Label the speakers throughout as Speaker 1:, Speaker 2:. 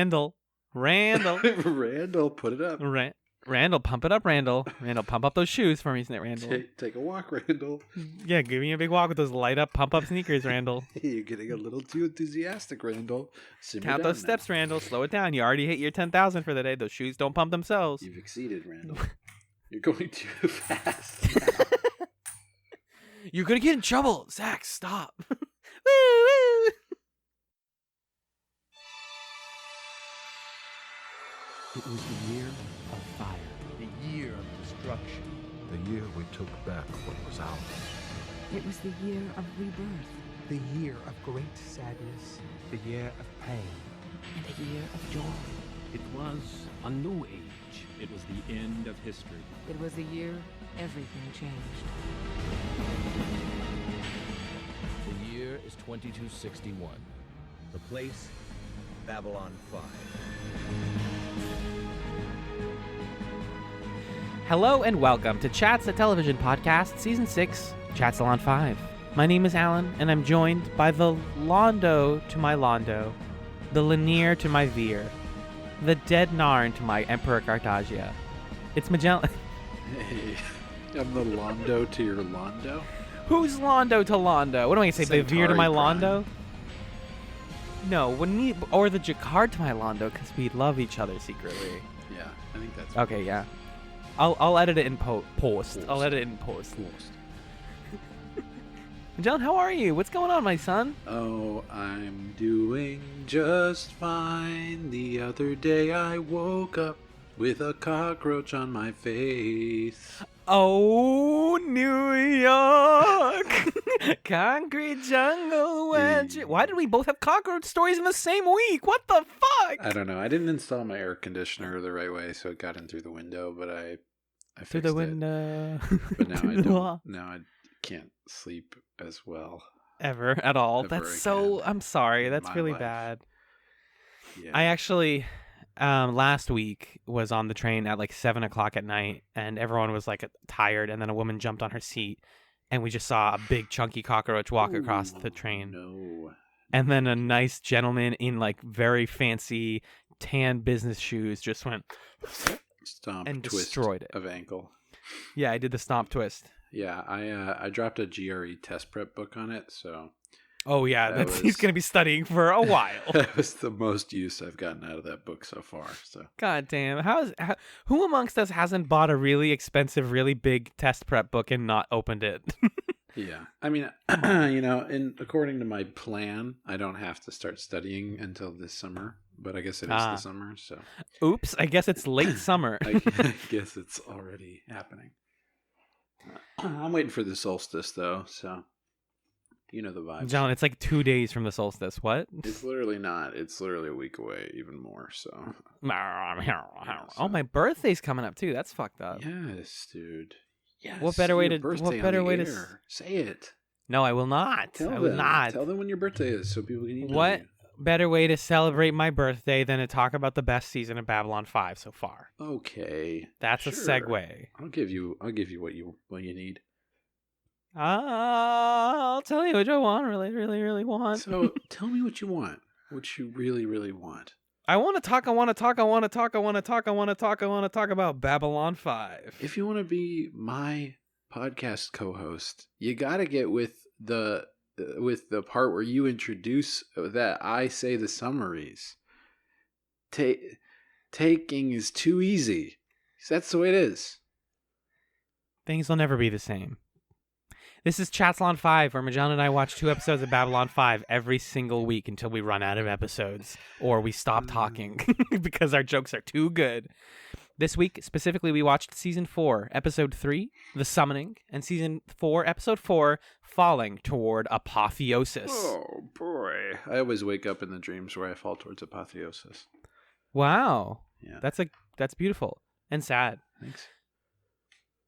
Speaker 1: Randall,
Speaker 2: Randall, put it up.
Speaker 1: Randall, pump it up, Randall. Randall, pump up those shoes for me, Randall.
Speaker 2: Take a walk, Randall.
Speaker 1: Yeah, give me a big walk with those light up, pump up sneakers, Randall.
Speaker 2: You're getting a little too enthusiastic, Randall.
Speaker 1: Count those steps, Randall. Slow it down. You already hit your 10,000 for the day. Those shoes don't pump themselves.
Speaker 2: You've exceeded, Randall. You're going too fast now.
Speaker 1: You're going to get in trouble. Zach, stop. Woo, woo.
Speaker 3: It was the year of fire.
Speaker 4: The year of destruction.
Speaker 5: The year we took back what was ours.
Speaker 6: It was the year of rebirth.
Speaker 7: The year of great sadness.
Speaker 3: The year of pain.
Speaker 6: And the year of joy.
Speaker 4: It was a new age. It was the end of history.
Speaker 6: It was the year everything changed.
Speaker 8: The year is 2261.
Speaker 4: The place, Babylon 5.
Speaker 1: Hello and welcome to Chats, a television podcast, Season 6, Chatzylon 5. My name is Alan, and I'm joined by the Londo to my Londo, the Lanier to my Veer, the Dead Narn to my Emperor Cartagia. It's Magellan.
Speaker 2: Hey, I'm the Londo to your Londo.
Speaker 1: Who's Londo to Londo? What am I going to say, the Veer to my
Speaker 2: Prime.
Speaker 1: Londo? No, or the Jakar to my Londo, because we love each other secretly.
Speaker 2: Yeah, I think that's
Speaker 1: Okay, yeah. I'll edit it in post. I'll edit it in post. John, how are you? What's going on, my son?
Speaker 2: Oh, I'm doing just fine. The other day I woke up with a cockroach on my face.
Speaker 1: Oh, New York! Concrete jungle wedge. Why did we both have cockroach stories in the same week? What the fuck?
Speaker 2: I don't know. I didn't install my air conditioner the right way, so it got in through the window, but I fixed
Speaker 1: Through the
Speaker 2: it.
Speaker 1: window.
Speaker 2: But now I don't. Now I can't sleep as well.
Speaker 1: Ever at all.
Speaker 2: Ever
Speaker 1: That's so.
Speaker 2: again
Speaker 1: I'm sorry.
Speaker 2: in
Speaker 1: That's
Speaker 2: my
Speaker 1: really
Speaker 2: life.
Speaker 1: bad.
Speaker 2: Yeah.
Speaker 1: I actually, last week was on the train at like 7 o'clock at night, and everyone was like tired, and then a woman jumped on her seat, and we just saw a big chunky cockroach walk across the train.
Speaker 2: No.
Speaker 1: And then a nice gentleman in like very fancy tan business shoes just went
Speaker 2: Stomp
Speaker 1: and
Speaker 2: twist
Speaker 1: destroyed it.
Speaker 2: of ankle.
Speaker 1: Yeah, I did the stomp twist.
Speaker 2: Yeah, I dropped a GRE test prep book on it, so
Speaker 1: Oh yeah,
Speaker 2: That
Speaker 1: he's
Speaker 2: was-
Speaker 1: going to be studying for a while.
Speaker 2: that was the most use I've gotten out of that book so far. So
Speaker 1: God damn. Who amongst us hasn't bought a really expensive, really big test prep book and not opened it?
Speaker 2: yeah, I mean, according to my plan, I don't have to start studying until this summer, but I guess it is the summer, so
Speaker 1: Oops, I guess it's late summer.
Speaker 2: I guess it's already happening. I'm waiting for the solstice though, so you know the vibes.
Speaker 1: John, it's like 2 days from the solstice. What?
Speaker 2: It's literally not. It's literally a week away, even more. So.
Speaker 1: Oh, my birthday's coming up too. That's fucked up.
Speaker 2: Yes, dude. Yes.
Speaker 1: What better way
Speaker 2: your
Speaker 1: to?
Speaker 2: birthday
Speaker 1: What
Speaker 2: on
Speaker 1: better
Speaker 2: the
Speaker 1: way to?
Speaker 2: air. Say it.
Speaker 1: No, I will not.
Speaker 2: Tell
Speaker 1: I
Speaker 2: them.
Speaker 1: will not.
Speaker 2: Tell them when your birthday is, so people can email
Speaker 1: What
Speaker 2: you.
Speaker 1: better way to celebrate my birthday than to talk about the best season of Babylon 5 so far?
Speaker 2: Okay.
Speaker 1: That's
Speaker 2: sure.
Speaker 1: a segue.
Speaker 2: I'll give you what you need.
Speaker 1: I'll tell you what I want. Really, really, really want.
Speaker 2: So tell me what you want. What you really, really want.
Speaker 1: I want to talk about Babylon 5.
Speaker 2: If you want to be my podcast co-host, you got to get with the part where you introduce that I say the summaries. Taking is too easy. That's the way it is.
Speaker 1: Things will never be the same. This is Chatzylon 5, where Magellan and I watch 2 episodes of Babylon 5 every single week until we run out of episodes or we stop talking because our jokes are too good. This week, specifically, we watched Season 4, Episode 3, The Summoning, and Season 4, Episode 4, Falling Toward Apotheosis.
Speaker 2: Oh, boy. I always wake up in the dreams where I fall towards apotheosis.
Speaker 1: Wow.
Speaker 2: Yeah.
Speaker 1: That's beautiful and sad.
Speaker 2: Thanks.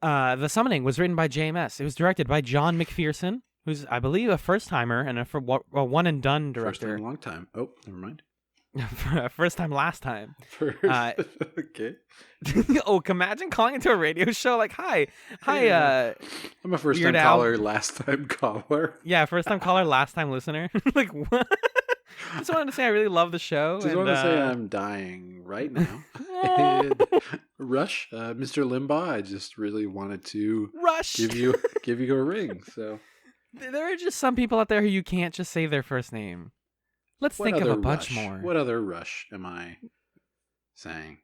Speaker 1: The Summoning was written by JMS. It was directed by John McPherson, who's, I believe, a first-timer and a one-and-done director.
Speaker 2: First time in a long time. Oh, never mind.
Speaker 1: First time, last time.
Speaker 2: First. Okay.
Speaker 1: Oh, imagine calling into a radio show like, hi,
Speaker 2: I'm a first-time
Speaker 1: Weird Al.
Speaker 2: caller, last-time caller.
Speaker 1: yeah, first time caller, last time listener. Like, what? Just wanted to say I really love the show.
Speaker 2: Just want to say I'm dying right now. And Rush, Mr. Limbaugh, I just really wanted to
Speaker 1: Rush.
Speaker 2: give you a ring. So
Speaker 1: There are just some people out there who you can't just say their first name. Let's think of
Speaker 2: other
Speaker 1: a bunch
Speaker 2: Rush?
Speaker 1: more.
Speaker 2: What other Rush am I saying?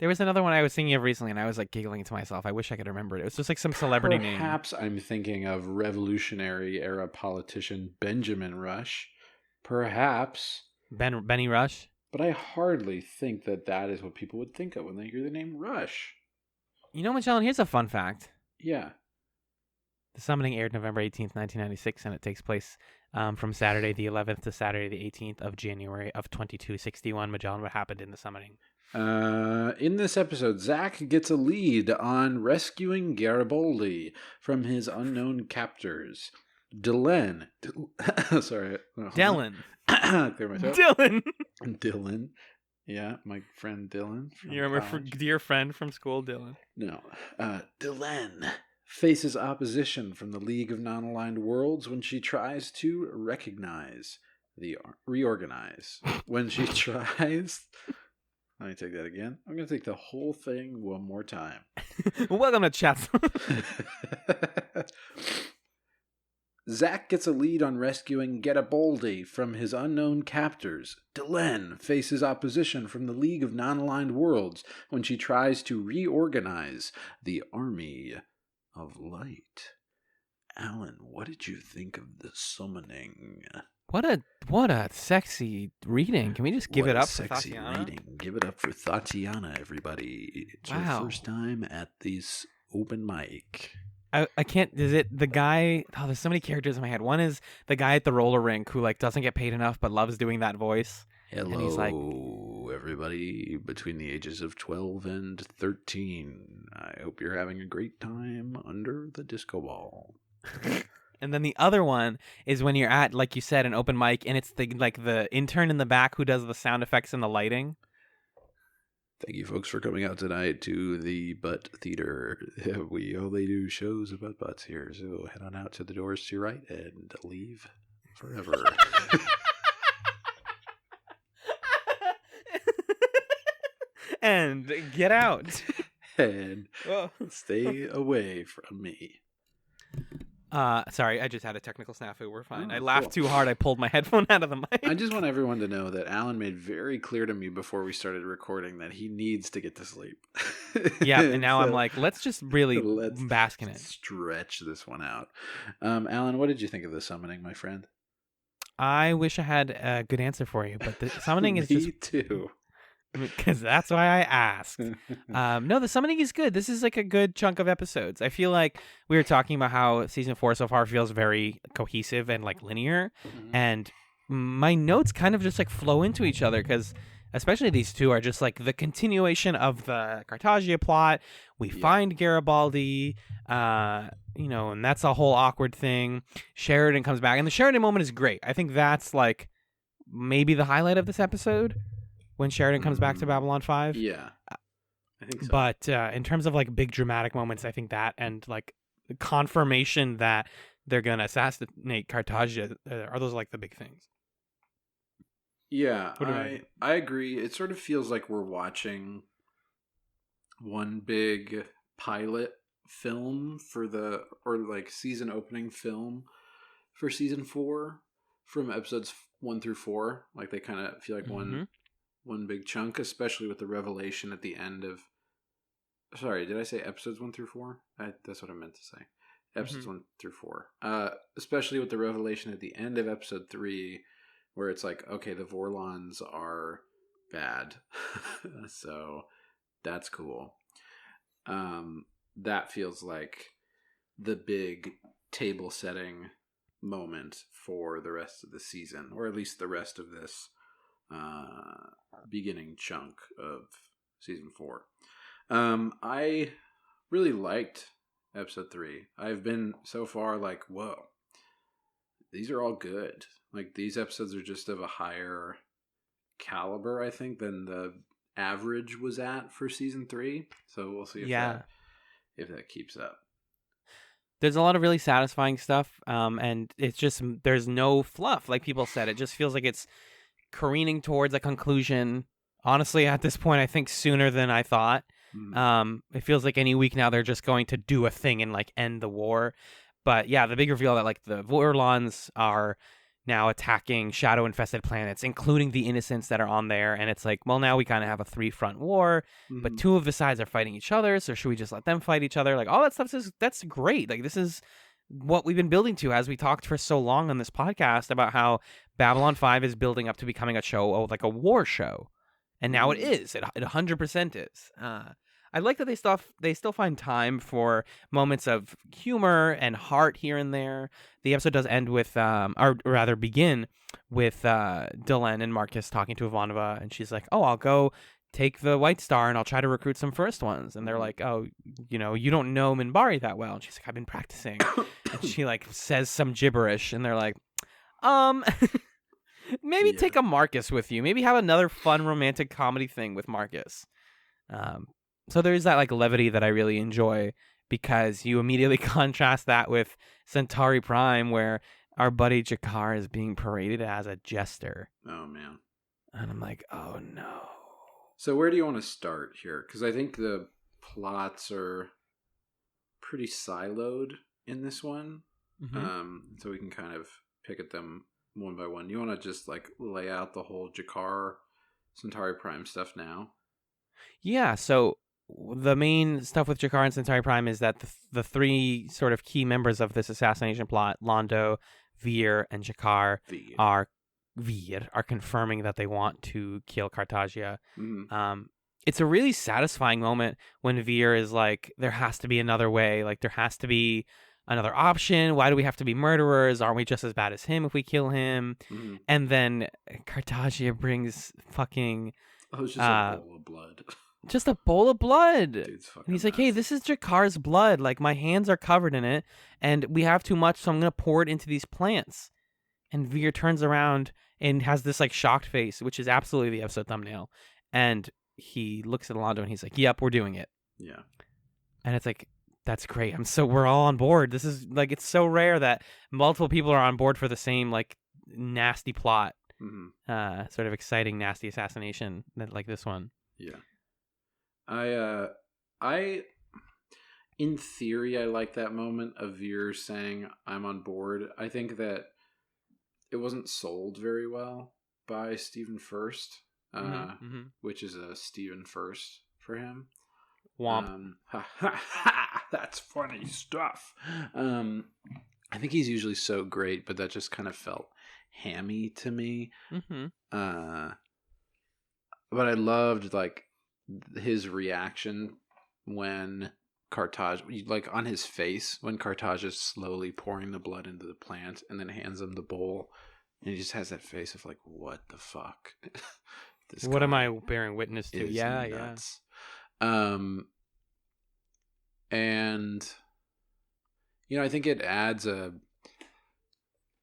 Speaker 1: There was another one I was thinking of recently, and I was like giggling to myself. I wish I could remember it. It was just like some celebrity name.
Speaker 2: Perhaps I'm thinking of Revolutionary era politician Benjamin Rush. Perhaps.
Speaker 1: Benny Rush.
Speaker 2: But I hardly think that is what people would think of when they hear the name Rush.
Speaker 1: You know, Magellan, here's a fun fact.
Speaker 2: Yeah.
Speaker 1: The Summoning aired November 18th, 1996, and it takes place from Saturday the 11th to Saturday the 18th of January of 2261. Magellan, what happened in The Summoning?
Speaker 2: In this episode, Zach gets a lead on rescuing Garibaldi from his unknown captors. Dylan. Sorry.
Speaker 1: Dylan.
Speaker 2: Clear my throat.
Speaker 1: Dylan.
Speaker 2: Dylan. Yeah, my friend Dylan.
Speaker 1: You remember dear friend from school, Dylan?
Speaker 2: No. Dylan faces opposition from the League of Non-Aligned Worlds when she tries to reorganize. When she tries... Let me take that again. I'm going to take the whole thing one more time.
Speaker 1: Welcome to Chatzylon.
Speaker 2: Zach gets a lead on rescuing Garibaldi from his unknown captors. Dylan faces opposition from the League of Non-Aligned Worlds when she tries to reorganize the Army of Light. Alan, what did you think of The Summoning?
Speaker 1: What a sexy reading. Can we just give it up for
Speaker 2: sexy
Speaker 1: Tatiana?
Speaker 2: reading. Give it up for Tatiana, everybody. It's her first time at this open mic.
Speaker 1: I can't. Is it the guy? Oh, there's so many characters in my head. One is the guy at the roller rink who like doesn't get paid enough but loves doing that voice.
Speaker 2: Hello,
Speaker 1: and he's like,
Speaker 2: everybody between the ages of 12 and 13. I hope you're having a great time under the disco ball.
Speaker 1: And then the other one is when you're at, like you said, an open mic, and it's the intern in the back who does the sound effects and the lighting.
Speaker 2: Thank you, folks, for coming out tonight to the Butt Theater. We only do shows about butts here, so head on out to the doors to your right and leave forever.
Speaker 1: And get out.
Speaker 2: And stay away from me.
Speaker 1: Sorry, I just had a technical snafu. We're fine.
Speaker 2: Oh,
Speaker 1: I laughed
Speaker 2: cool.
Speaker 1: too hard. I pulled my headphone out of the mic.
Speaker 2: I just want everyone to know that Alan made very clear to me before we started recording that he needs to get to sleep.
Speaker 1: Yeah, and now I'm like, let's just really bask in it.
Speaker 2: Stretch this one out. Alan, what did you think of The Summoning, my friend?
Speaker 1: I wish I had a good answer for you, but The Summoning is just...
Speaker 2: Me too.
Speaker 1: Because that's why I asked. No, The Summoning is good. This is like a good chunk of episodes. I feel like we were talking about how season 4 so far feels very cohesive and like linear.
Speaker 2: Mm-hmm.
Speaker 1: And my notes kind of just like flow into each other because especially these two are just like the continuation of the Cartagia plot. We find Garibaldi, and that's a whole awkward thing. Sheridan comes back, and the Sheridan moment is great. I think that's like maybe the highlight of this episode. When Sheridan comes back to Babylon 5.
Speaker 2: Yeah, I think so.
Speaker 1: But in terms of like big dramatic moments, I think that and like the confirmation that they're going to assassinate Cartagia are those like the big things.
Speaker 2: Yeah, I agree. It sort of feels like we're watching one big pilot film or like season opening film for season 4 from episodes 1 through 4. Like they kind of feel like one big chunk, especially with the revelation at the end of... Sorry, did I say episodes 1 through 4? That's what I meant to say. Episodes 1 through 4. Especially with the revelation at the end of episode 3, where it's like, okay, the Vorlons are bad. So that's cool. That feels like the big table-setting moment for the rest of the season, or at least the rest of this beginning chunk of season 4. I really liked episode 3. I've been so far like, whoa, these are all good. Like these episodes are just of a higher caliber, I think, than the average was at for season 3. So we'll see if that keeps up.
Speaker 1: There's a lot of really satisfying stuff, and it's just there's no fluff, like people said. It just feels like it's careening towards a conclusion. Honestly, at this point, I think sooner than I thought. It feels like any week now they're just going to do a thing and like end the war. But yeah, the big reveal that like the Vorlons are now attacking shadow-infested planets, including the innocents that are on there. And it's like, well, now we kind of have a three-front war, but two of the sides are fighting each other. So should we just let them fight each other? Like all that stuff that's great. Like this is what we've been building to, as we talked for so long on this podcast about how Babylon 5 is building up to becoming a show, like a war show. And now it is. It 100% is. I like that they still find time for moments of humor and heart here and there. The episode does end with, or rather begin with Dylan and Marcus talking to Ivanova, and she's like, "Oh, I'll go take the White Star and I'll try to recruit some first ones." And they're like, "Oh, you don't know Minbari that well." And she's like, "I've been practicing." And she like says some gibberish, and they're like, maybe take a Marcus with you. Maybe have another fun romantic comedy thing with Marcus. So there's that like levity that I really enjoy, because you immediately contrast that with Centauri Prime, where our buddy Jakar is being paraded as a jester.
Speaker 2: Oh, man.
Speaker 1: And I'm like, oh, no.
Speaker 2: So where do you want to start here? Because I think the plots are pretty siloed in this one. So we can kind of pick at them one by one. You want to just like lay out the whole Jakar Centauri Prime stuff now?
Speaker 1: Yeah, so the main stuff with Jakar and Centauri Prime is that the three sort of key members of this assassination plot, Londo, Veer, and Jakar, are confirming that they want to kill Cartagia. It's a really satisfying moment when Veer is like, there has to be another way, like there has to be another option. Why do we have to be murderers? Aren't we just as bad as him if we kill him? And then Cartagia brings fucking...
Speaker 2: Oh, it's just a bowl of blood.
Speaker 1: Just a bowl of blood.
Speaker 2: Dude's fucking
Speaker 1: and he's like,
Speaker 2: nasty.
Speaker 1: "Hey, this is Jakar's blood. Like, my hands are covered in it, and we have too much, so I'm going to pour it into these plants." And Veer turns around and has this, like, shocked face, which is absolutely the episode thumbnail. And he looks at Londo, and he's like, "Yep, we're doing it."
Speaker 2: Yeah.
Speaker 1: And it's like, that's great. We're all on board. This is, like, it's so rare that multiple people are on board for the same, like, nasty plot. Sort of exciting, nasty assassination, like this one.
Speaker 2: Yeah. I in theory I like that moment of Veer saying I'm on board. I think that it wasn't sold very well by Stephen First, which is a Stephen First for him.
Speaker 1: Womp.
Speaker 2: That's funny stuff. I think he's usually so great, but that just kind of felt hammy to me. But I loved like his reaction when Cartagia, like on his face, when Cartagia is slowly pouring the blood into the plant and then hands him the bowl, and he just has that face of like, what the fuck?
Speaker 1: What am I bearing witness to? Yeah,
Speaker 2: nuts. And I think it adds a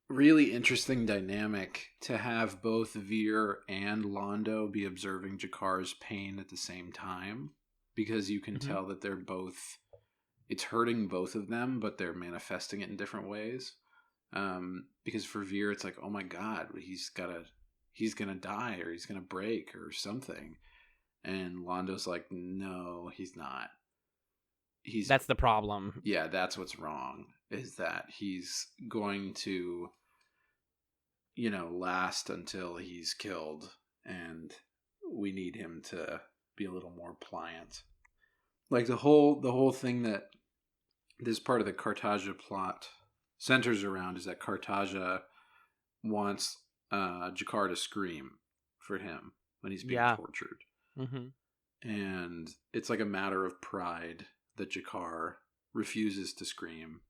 Speaker 2: really interesting dynamic to have both Veer and Londo be observing Jakar's pain at the same time, because you can tell that they're both, it's hurting both of them, but they're manifesting it in different ways. Because for Veer, it's like, oh my God, he's gonna die, or he's gonna break or something. And Londo's like, no, he's not. That's
Speaker 1: the problem.
Speaker 2: Yeah, that's what's wrong, is that he's going to, last until he's killed, and we need him to be a little more pliant. Like the whole thing that this part of the Cartagia plot centers around is that Cartagia wants Jakar to scream for him when he's being tortured. And it's like a matter of pride that Jakar refuses to scream,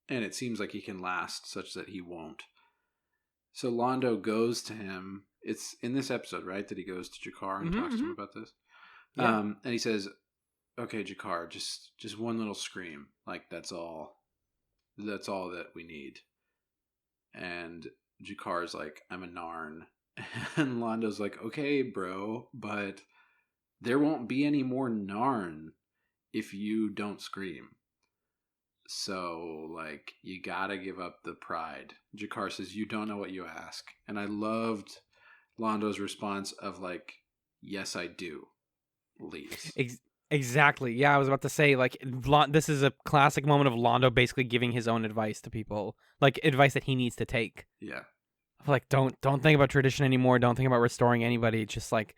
Speaker 2: and it seems like he can last such that he won't. So Londo goes to him. It's in this episode, right, that he goes to Jakar and talks to him about this.
Speaker 1: Yeah.
Speaker 2: And he says, okay, Jakar, just one little scream. Like, that's all that we need. And Jakar's like, I'm a Narn. And Londo's like, okay, bro, but there won't be any more Narn if you don't scream. So, like, you gotta give up the pride. Jakar says, you don't know what you ask. And I loved Londo's response of, like, yes, I do. Leaves.
Speaker 1: Exactly. Yeah, I was about to say, like, this is a classic moment of Londo basically giving his own advice to people, like advice that he needs to take.
Speaker 2: Yeah.
Speaker 1: Like, don't think about tradition anymore. Don't think about restoring anybody. Just like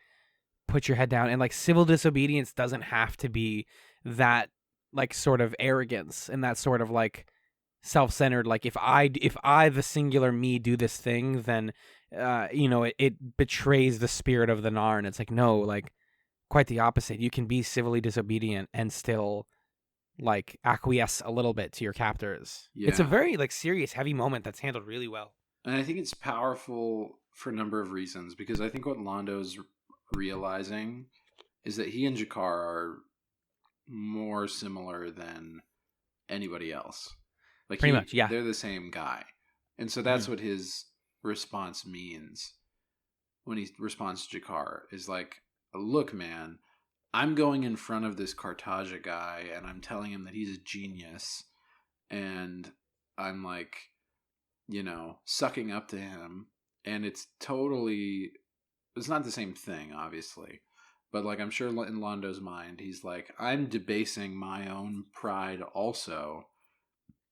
Speaker 1: put your head down. And like civil disobedience doesn't have to be that like sort of arrogance and that sort of like self-centered. Like if I the singular me do this thing, then it betrays the spirit of the Narn. It's like, no, like quite the opposite. You can be civilly disobedient and still like acquiesce a little bit to your captors.
Speaker 2: Yeah.
Speaker 1: It's a very like serious, heavy moment that's handled really well.
Speaker 2: And I think it's powerful for a number of reasons, because I think what Londo's realizing is that he and Jakar are more similar than anybody else. Like
Speaker 1: Pretty much, yeah.
Speaker 2: They're the same guy. And so that's what his response means when he responds to Jakar is like, look, man, I'm going in front of this Cartagia guy and I'm telling him that he's a genius, and I'm like, sucking up to him, and it's not the same thing, obviously, but like I'm sure in Londo's mind, he's like, I'm debasing my own pride also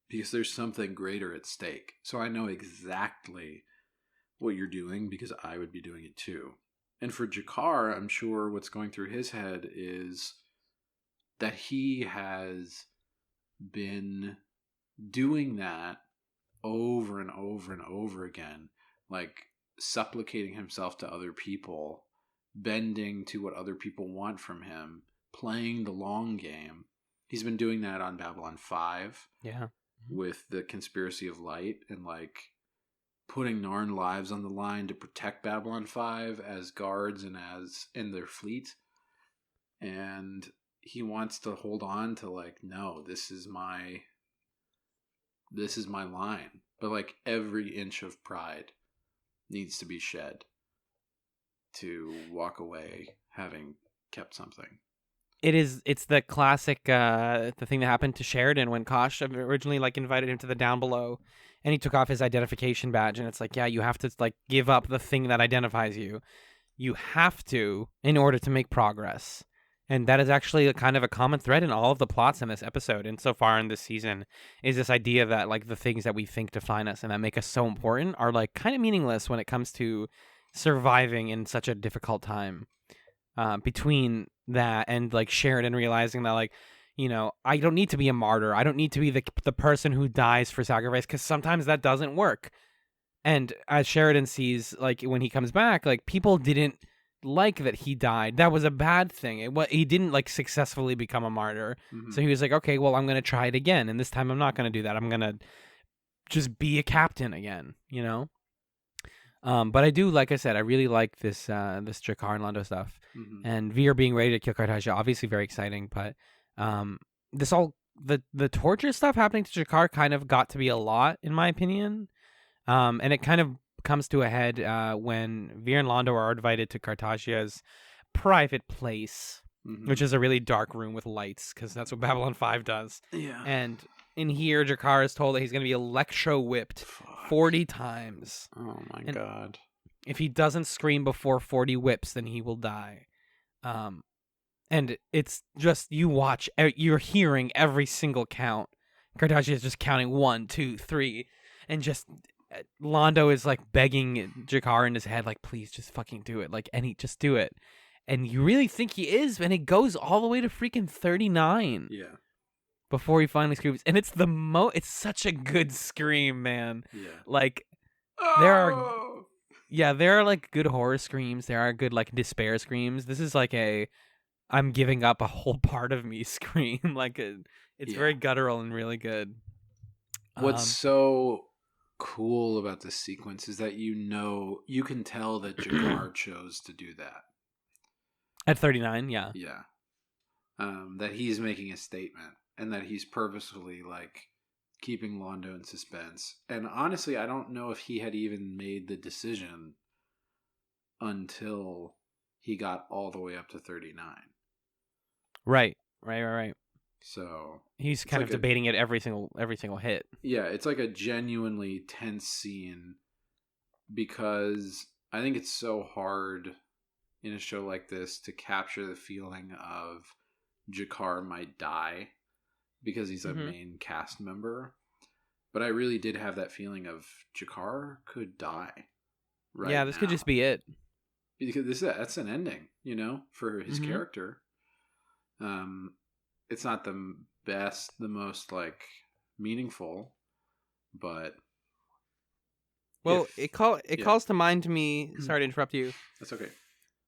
Speaker 2: because there's something greater at stake. So I know exactly what you're doing because I would be doing it too. And for Jakar, I'm sure what's going through his head is that he has been doing that over and over and over again, like supplicating himself to other people, bending to what other people want from him, playing the long game. He's been doing that on Babylon 5.
Speaker 1: Yeah.
Speaker 2: With the Conspiracy of Light and like putting Narn lives on the line to protect Babylon 5 as guards and as in their fleet. And he wants to hold on to like, no, this is my line. But like every inch of pride needs to be shed to walk away having kept something.
Speaker 1: It's the classic the thing that happened to Sheridan when Kosh originally like invited him to the Down Below and he took off his identification badge, and it's like, yeah, you have to like give up the thing that identifies you. You have to in order to make progress. And that is actually a kind of a common thread in all of the plots in this episode and so far in this season, is this idea that like the things that we think define us and that make us so important are like kind of meaningless when it comes to surviving in such a difficult time. Between that and like Sheridan realizing that like, I don't need to be a martyr. I don't need to be the person who dies for sacrifice, because sometimes that doesn't work. And as Sheridan sees, like when he comes back, like people didn't like that he died. That was a bad thing. He didn't like successfully become a martyr. Mm-hmm. So he was like, okay, well, I'm going to try it again. And this time I'm not going to do that. I'm going to just be a captain again, But I do, like I said, I really like this Jakar and Londo stuff. Mm-hmm. And Veer being ready to kill Cartagia, obviously very exciting. But this all the torture stuff happening to Jakar kind of got to be a lot, in my opinion. And it kind of comes to a head when Veer and Londo are invited to Cartagia's private place, mm-hmm. which is a really dark room with lights, because that's what Babylon 5 does. Yeah. And in here, Jakar is told that he's going to be electro-whipped 40 times.
Speaker 2: Oh my God.
Speaker 1: If he doesn't scream before 40 whips, then he will die. And it's just, you're hearing every single count. Cartagia is just counting 1, 2, 3, and just Londo is like begging Jakar in his head, like, please just fucking do it. Like, just do it. And you really think he is, and it goes all the way to freaking 39.
Speaker 2: Yeah.
Speaker 1: Before he finally screams. And it's it's such a good scream, man.
Speaker 2: Yeah.
Speaker 1: Like, there are like good horror screams. There are good like despair screams. This is like I'm giving up a whole part of me scream. Like it's very guttural and really good.
Speaker 2: What's so cool about this sequence is that you can tell that Jakar chose to do that.
Speaker 1: At 39, yeah.
Speaker 2: Yeah. That he's making a statement. And that he's purposefully, like, keeping Londo in suspense. And honestly, I don't know if he had even made the decision until he got all the way up to 39.
Speaker 1: Right.
Speaker 2: So
Speaker 1: He's kind of debating it every single hit.
Speaker 2: Yeah, it's like a genuinely tense scene because I think it's so hard in a show like this to capture the feeling of Jakar might die because he's a main cast member. But I really did have that feeling of Jakar could die right
Speaker 1: Yeah, this could
Speaker 2: now.
Speaker 1: just be it.
Speaker 2: Because that's an ending, for his character. It's not the best, the most like meaningful, but it
Speaker 1: calls to mind to me. Sorry to interrupt you.
Speaker 2: That's okay.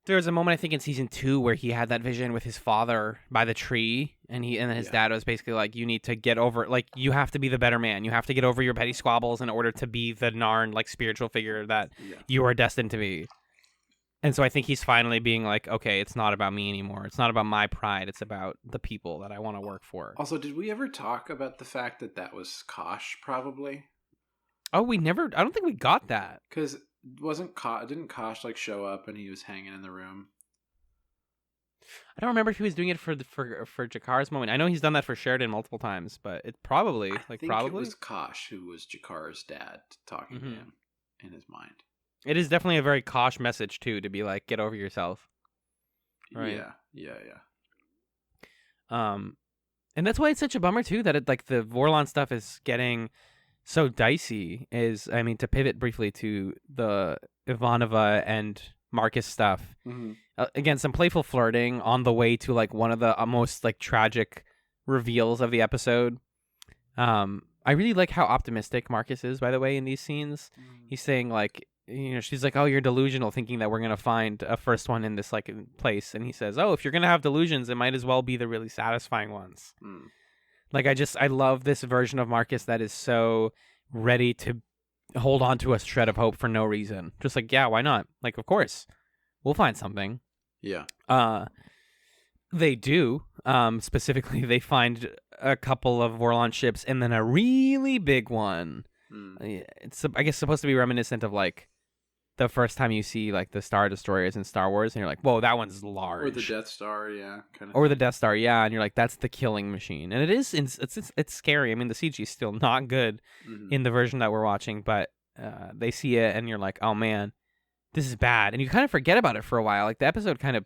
Speaker 1: There was a moment I think in season 2 where he had that vision with his father by the tree, and then his dad was basically like, "You need to get over, like, you have to be the better man. You have to get over your petty squabbles in order to be the Narn, like, spiritual figure that you are destined to be." And so I think he's finally being like, "Okay, it's not about me anymore. It's not about my pride. It's about the people that I want to work for."
Speaker 2: Also, did we ever talk about the fact that was Kosh? Probably.
Speaker 1: Oh, we never. I don't think we got that.
Speaker 2: Because didn't Kosh like show up and he was hanging in the room?
Speaker 1: I don't remember if he was doing it for Jakar's moment. I know he's done that for Sheridan multiple times, but it probably
Speaker 2: I think it was Kosh who was Jakar's dad talking to him in his mind.
Speaker 1: It is definitely a very Kosh message too, to be like, get over yourself. Right?
Speaker 2: Yeah.
Speaker 1: And that's why it's such a bummer too that the Vorlon stuff is getting so dicey. To pivot briefly to the Ivanova and Marcus stuff. Again, some playful flirting on the way to like one of the most like tragic reveals of the episode. I really like how optimistic Marcus is, by the way, in these scenes. He's saying like, she's like, "Oh, you're delusional, thinking that we're gonna find a first one in this like place," and he says, "Oh, if you're gonna have delusions, it might as well be the really satisfying ones." Like, I love this version of Marcus that is so ready to hold on to a shred of hope for no reason. Just like, yeah, why not? Like, of course, we'll find something.
Speaker 2: Yeah.
Speaker 1: They do. Specifically, they find a couple of Vorlon ships and then a really big one. It's, I guess, supposed to be reminiscent of like the first time you see like the Star Destroyers in Star Wars, and you're like, "Whoa, that one's large."
Speaker 2: Or the Death Star, yeah, kind of.
Speaker 1: Or the Death Star, yeah, and you're like, "That's the killing machine," and it is. It's scary. I mean, the CG is still not good in the version that we're watching, but they see it, and you're like, "Oh man, this is bad," and you kind of forget about it for a while. Like the episode kind of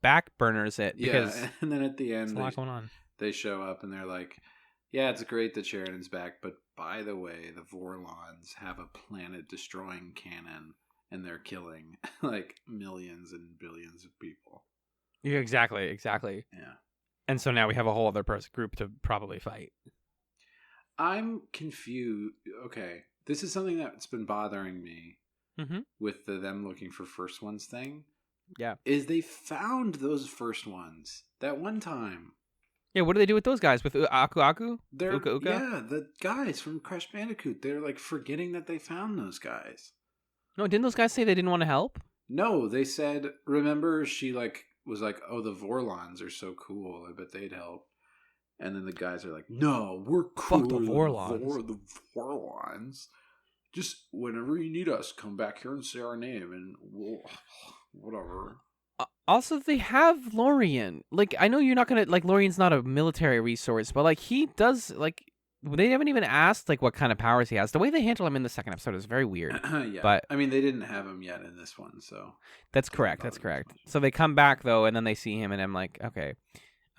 Speaker 1: backburners it because
Speaker 2: and then at the end,
Speaker 1: there's a lot going on.
Speaker 2: They show up and they're like, "Yeah, it's great that Sheridan's back, but by the way, the Vorlons have a planet-destroying cannon." And they're killing like millions and billions of people.
Speaker 1: Yeah, exactly.
Speaker 2: Yeah.
Speaker 1: And so now we have a whole other group to probably fight.
Speaker 2: I'm confused. Okay, this is something that's been bothering me with them looking for first ones thing.
Speaker 1: Yeah.
Speaker 2: Is they found those first ones that one time.
Speaker 1: Yeah, what do they do with those guys? With Aku?
Speaker 2: They're
Speaker 1: Uka?
Speaker 2: Yeah, the guys from Crash Bandicoot. They're like forgetting that they found those guys.
Speaker 1: No, didn't those guys say they didn't want to help?
Speaker 2: No, they said, remember, she was like, "Oh, the Vorlons are so cool. I bet they'd help." And then the guys are like, "No, we're cool.
Speaker 1: Fuck the Vorlons.
Speaker 2: The Vorlons. Just whenever you need us, come back here and say our name, and we'll whatever."
Speaker 1: Also, they have Lorien. Like, I know you're not gonna Lorien's not a military resource, but like he does they haven't even asked like what kind of powers he has. The way they handle him in the second episode is very weird.
Speaker 2: Yeah, but I mean, they didn't have him yet in this one, so
Speaker 1: that's correct. So they come back though, and then they see him, and I'm like, okay,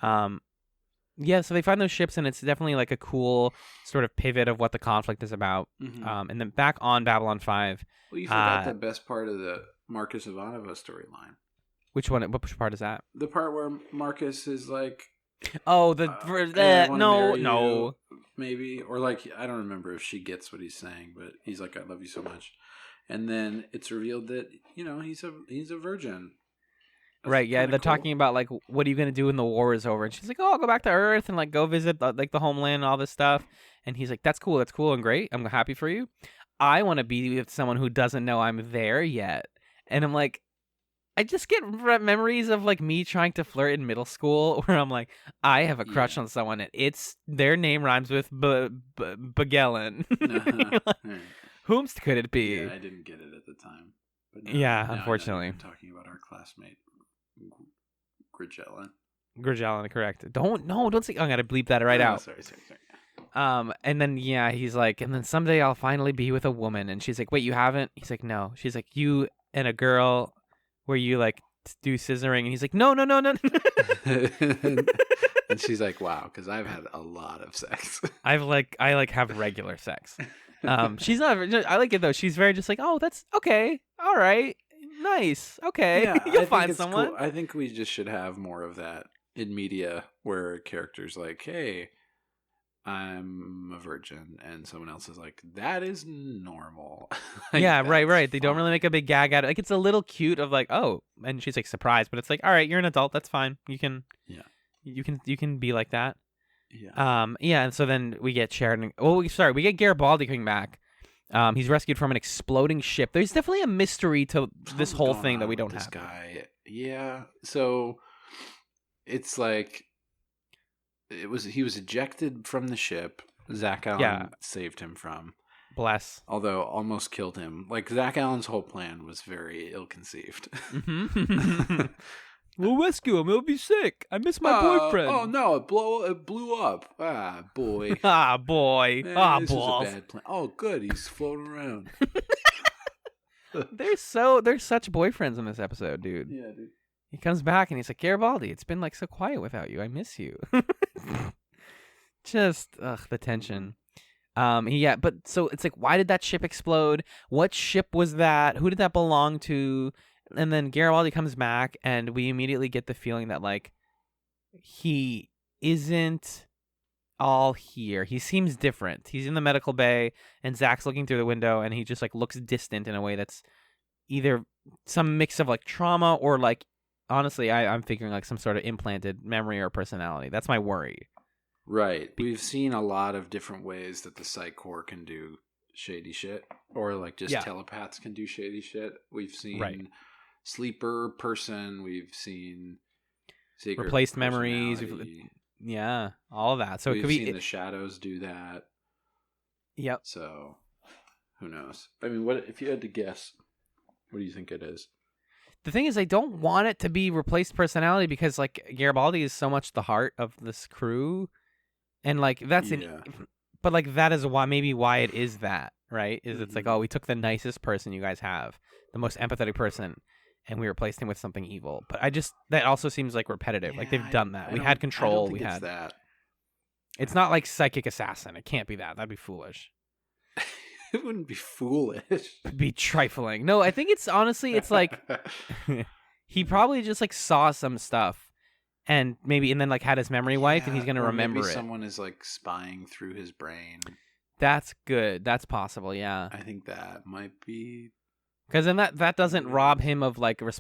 Speaker 1: yeah. So they find those ships, and it's definitely like a cool sort of pivot of what the conflict is about. And then back on Babylon 5.
Speaker 2: Well, you forgot the best part of the Marcus Ivanova storyline.
Speaker 1: Which one? Which part is that?
Speaker 2: The part where Marcus is like,
Speaker 1: "Oh, no,
Speaker 2: maybe," or like, I don't remember if she gets what he's saying, but he's like, "I love you so much," and then it's revealed that he's a virgin. That's
Speaker 1: right? Yeah, they're
Speaker 2: cool.
Speaker 1: talking about like, what are you gonna do when the war is over? And she's like, "Oh, I'll go back to Earth and like go visit like the homeland and all this stuff." And he's like, "That's cool and great. I'm happy for you. I want to be with someone who doesn't know I'm there yet." And I'm like, I just get memories of like me trying to flirt in middle school, where I'm like, I have a crush on someone, and their name rhymes with Bagellin. Whomst could it be?
Speaker 2: Yeah, I didn't get it at the time. But
Speaker 1: unfortunately,
Speaker 2: I'm talking about our classmate Grigellin.
Speaker 1: Garibaldi, correct. Don't say. I'm gonna bleep that right out.
Speaker 2: Sorry.
Speaker 1: And then he's like, and then someday I'll finally be with a woman. And she's like, wait, you haven't? He's like, no. She's like, you and a girl, where you like do scissoring. And he's like, no.
Speaker 2: And she's like, wow, because I've had a lot of sex.
Speaker 1: I have regular sex. She's not. I like it though. She's very just like, oh, that's okay, all right, nice, okay.
Speaker 2: Yeah,
Speaker 1: You'll find someone.
Speaker 2: Cool. I think we just should have more of that in media, where characters like, hey, I'm a virgin, and someone else is like, that is normal. Like,
Speaker 1: yeah, right.
Speaker 2: that's
Speaker 1: They don't really make a big gag out of it. Like, it's a little cute of like, oh, and she's like surprised, but it's like, all right, you're an adult, that's fine. You can be like that.
Speaker 2: Yeah.
Speaker 1: And so then we get Sheridan. We get Garibaldi coming back. He's rescued from an exploding ship. There's definitely a mystery to this whole thing that we don't have.
Speaker 2: This guy, yeah. So it's like he was ejected from the ship. Zach Allen saved him from.
Speaker 1: Bless.
Speaker 2: Although almost killed him. Like, Zach Allen's whole plan was very ill-conceived.
Speaker 1: Mm-hmm. We'll rescue him. He'll be sick. I miss my boyfriend.
Speaker 2: Oh no! It blew up. Ah, boy.
Speaker 1: Ah, boy.
Speaker 2: Man, this
Speaker 1: balls.
Speaker 2: was a bad plan. Oh, good. He's floating around.
Speaker 1: They're such boyfriends in this episode, dude.
Speaker 2: Yeah, dude.
Speaker 1: He comes back and he's like, Garibaldi, it's been like so quiet without you. I miss you. Just the tension. But so it's like, why did that ship explode? What ship was that? Who did that belong to? And then Garibaldi comes back, and we immediately get the feeling that like he isn't all here. He seems different. He's in the medical bay, and Zach's looking through the window, and he just like looks distant in a way that's either some mix of like trauma or like, honestly, I'm figuring like some sort of implanted memory or personality. That's my worry.
Speaker 2: Right. We've seen a lot of different ways that the Psych Corps can do shady shit, or like just telepaths can do shady shit. We've seen sleeper person. We've seen secret
Speaker 1: replaced memories. All of that. So
Speaker 2: we've
Speaker 1: it could be
Speaker 2: seen the shadows do that.
Speaker 1: Yep.
Speaker 2: So who knows? I mean, what if you had to guess? What do you think it is?
Speaker 1: The thing is, I don't want it to be replaced personality because like Garibaldi is so much the heart of this crew, and like that's but like that is why it is that, right? Is it's like, oh, we took the nicest person you guys have, the most empathetic person, and we replaced him with something evil. But that also seems like repetitive.
Speaker 2: Yeah,
Speaker 1: like they've done that. We had control. We had
Speaker 2: that.
Speaker 1: It's not like psychic assassin. It can't be that. That'd be foolish.
Speaker 2: It wouldn't be foolish.
Speaker 1: It'd be trifling. No, I think it's honestly, it's like he probably just like saw some stuff and then like had his memory wiped and he's going to remember
Speaker 2: maybe
Speaker 1: it.
Speaker 2: Someone is like spying through his brain.
Speaker 1: That's good. That's possible. Yeah.
Speaker 2: I think that might be.
Speaker 1: Because then that doesn't rob him of like or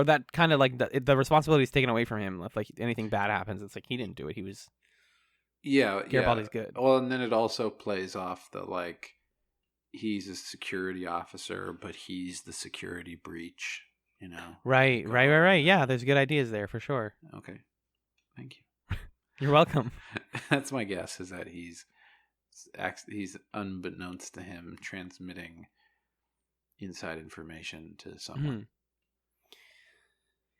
Speaker 1: that kind of like the responsibility is taken away from him. If like anything bad happens, it's like he didn't do it. He was.
Speaker 2: Yeah.
Speaker 1: Garibaldi's good.
Speaker 2: Well, and then it also plays off the like he's a security officer, but he's the security breach. You know.
Speaker 1: Right. Yeah, there's good ideas there for sure.
Speaker 2: Okay. Thank you.
Speaker 1: You're welcome.
Speaker 2: That's my guess, is that he's unbeknownst to him transmitting inside information to someone.
Speaker 1: Mm-hmm.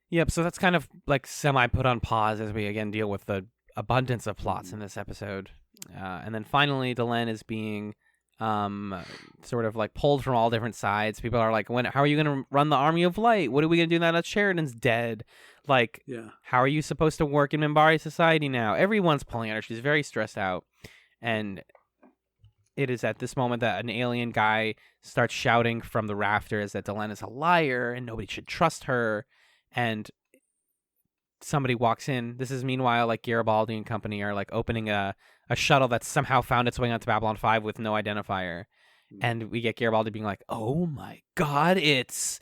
Speaker 1: Yep, so that's kind of like semi put on pause as we again deal with the abundance of plots in this episode. And then finally, Delenn is being sort of like pulled from all different sides. People are like, how are you going to run the Army of Light? What are we going to do now that Sheridan's dead? Like, how are you supposed to work in Minbari society now? Everyone's pulling at her. She's very stressed out. And it is at this moment that an alien guy starts shouting from the rafters that Delenn is a liar and nobody should trust her. And somebody walks in. This is meanwhile like Garibaldi and company are like opening a shuttle that's somehow found its way onto Babylon 5 with no identifier. And we get Garibaldi being like, oh my God, it's...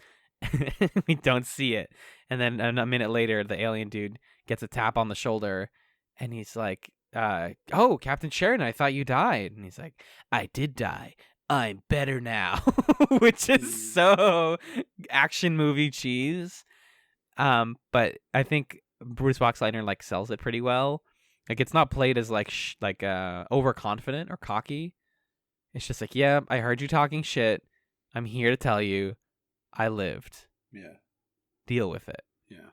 Speaker 1: we don't see it. And then a minute later, the alien dude gets a tap on the shoulder and he's like, oh, Captain Sheridan, I thought you died. And he's like, I did die. I'm better now. Which is so action movie cheese. But I think Bruce Boxleitner like sells it pretty well. Like it's not played as like overconfident or cocky. It's just like, yeah, I heard you talking shit. I'm here to tell you, I lived.
Speaker 2: Yeah.
Speaker 1: Deal with it.
Speaker 2: Yeah.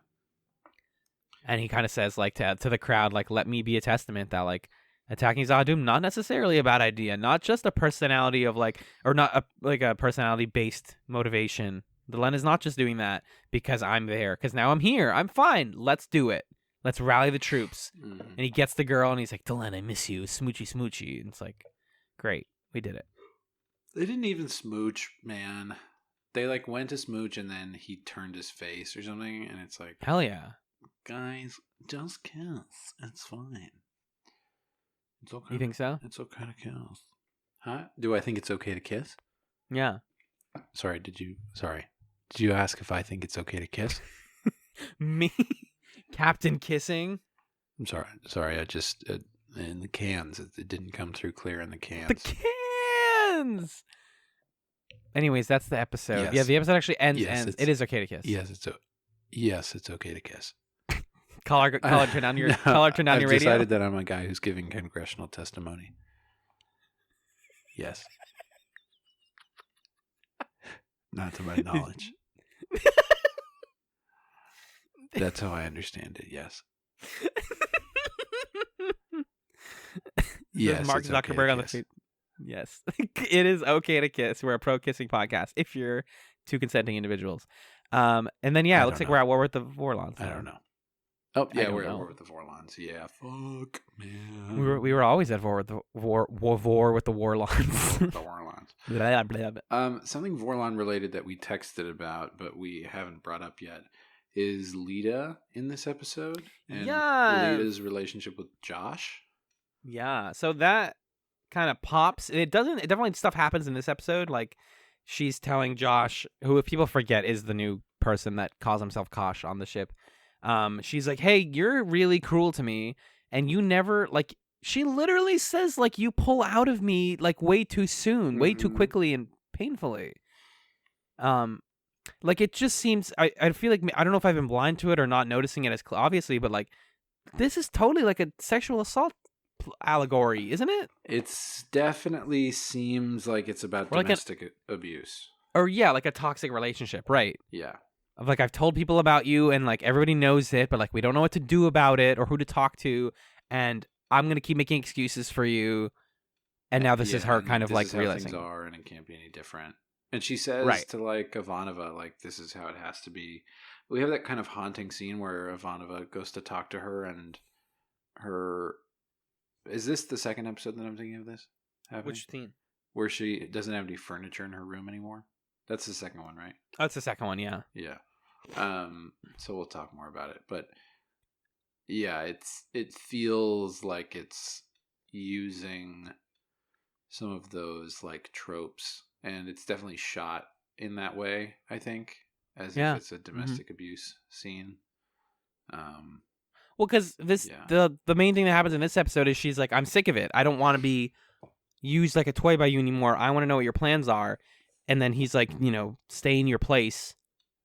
Speaker 1: And he kind of says like to the crowd, like, let me be a testament that like attacking Zahadum, not necessarily a bad idea, not just a personality of like, or not a personality based motivation. Delenn is not just doing that because I'm there, because now I'm here. I'm fine. Let's do it. Let's rally the troops.
Speaker 2: Mhm.
Speaker 1: And he gets the girl and he's like, Delenn, I miss you. Smoochy, smoochy. And it's like, great. We did it.
Speaker 2: They didn't even smooch, man. They like went to smooch and then he turned his face or something, and it's like,
Speaker 1: Hell yeah.
Speaker 2: guys, just kiss. It's fine. It's okay.
Speaker 1: You think so?
Speaker 2: It's okay to kiss. Huh? Do I think it's okay to kiss?
Speaker 1: Yeah.
Speaker 2: Sorry, did you ask if I think it's okay to kiss?
Speaker 1: Me? Captain Kissing?
Speaker 2: I'm sorry. I just in the cans, it didn't come through clear in the cans.
Speaker 1: The cans! Anyways, that's the episode.
Speaker 2: Yes.
Speaker 1: Yeah, the episode actually ends.
Speaker 2: Yes,
Speaker 1: It is okay to kiss.
Speaker 2: Yes, it's okay to kiss.
Speaker 1: Caller, turn down your caller, turn down
Speaker 2: I've
Speaker 1: your radio.
Speaker 2: decided that I'm a guy who's giving congressional testimony. Yes. Not to my knowledge. That's how I understand it. Yes. Yes.
Speaker 1: Mark
Speaker 2: it's okay
Speaker 1: Zuckerberg
Speaker 2: to
Speaker 1: on the
Speaker 2: kiss.
Speaker 1: tweet. Yes, it is okay to kiss. We're a pro kissing podcast if you're two consenting individuals. And then
Speaker 2: I
Speaker 1: it looks
Speaker 2: don't
Speaker 1: like we're
Speaker 2: know.
Speaker 1: at war with the Vorlons.
Speaker 2: I don't know. Oh
Speaker 1: I
Speaker 2: yeah,
Speaker 1: don't
Speaker 2: we're at
Speaker 1: know.
Speaker 2: war with the Vorlons. Yeah, fuck man.
Speaker 1: We were always at war with the war with the Warlons.
Speaker 2: The Vorlons.
Speaker 1: Blah, blah, blah.
Speaker 2: Something Vorlon related that we texted about, but we haven't brought up yet, is Lita in this episode, and
Speaker 1: Yes.
Speaker 2: Lita's relationship with Josh.
Speaker 1: Yeah, so that kind of pops. It definitely stuff happens in this episode. Like she's telling Josh, who if people forget is the new person that calls himself Kosh on the ship. She's like, hey, you're really cruel to me, and you never like. She literally says like you pull out of me like way too soon, way too
Speaker 2: Mhm.
Speaker 1: quickly and painfully. Like it just seems. I feel like I don't know if I've been blind to it or not noticing it as obviously, but like this is totally like a sexual assault allegory, isn't it?
Speaker 2: It's definitely seems like it's about
Speaker 1: Or like
Speaker 2: domestic abuse.
Speaker 1: Or yeah, like a toxic relationship, right?
Speaker 2: Yeah.
Speaker 1: Of like I've told people about you and like everybody knows it, but like we don't know what to do about it or who to talk to, and I'm gonna keep making excuses for you. And now this is her
Speaker 2: and
Speaker 1: kind of
Speaker 2: this
Speaker 1: like
Speaker 2: is how
Speaker 1: realizing.
Speaker 2: things are, and it can't be any different. And she says
Speaker 1: Right.
Speaker 2: to like Ivanova, like this is how it has to be. We have that kind of haunting scene where Ivanova goes to talk to her, and her. Is this the second episode that I'm thinking of this happening?
Speaker 1: Which scene?
Speaker 2: Where she doesn't have any furniture in her room anymore. That's the second one, right?
Speaker 1: Oh, it's the second one, yeah.
Speaker 2: Yeah. So we'll talk more about it, but yeah, it feels like it's using some of those like tropes, and it's definitely shot in that way, I think, as
Speaker 1: Yeah.
Speaker 2: if it's a domestic abuse scene.
Speaker 1: Well, because the main thing that happens in this episode is she's like, I'm sick of it. I don't want to be used like a toy by you anymore. I want to know what your plans are. And then he's like, stay in your place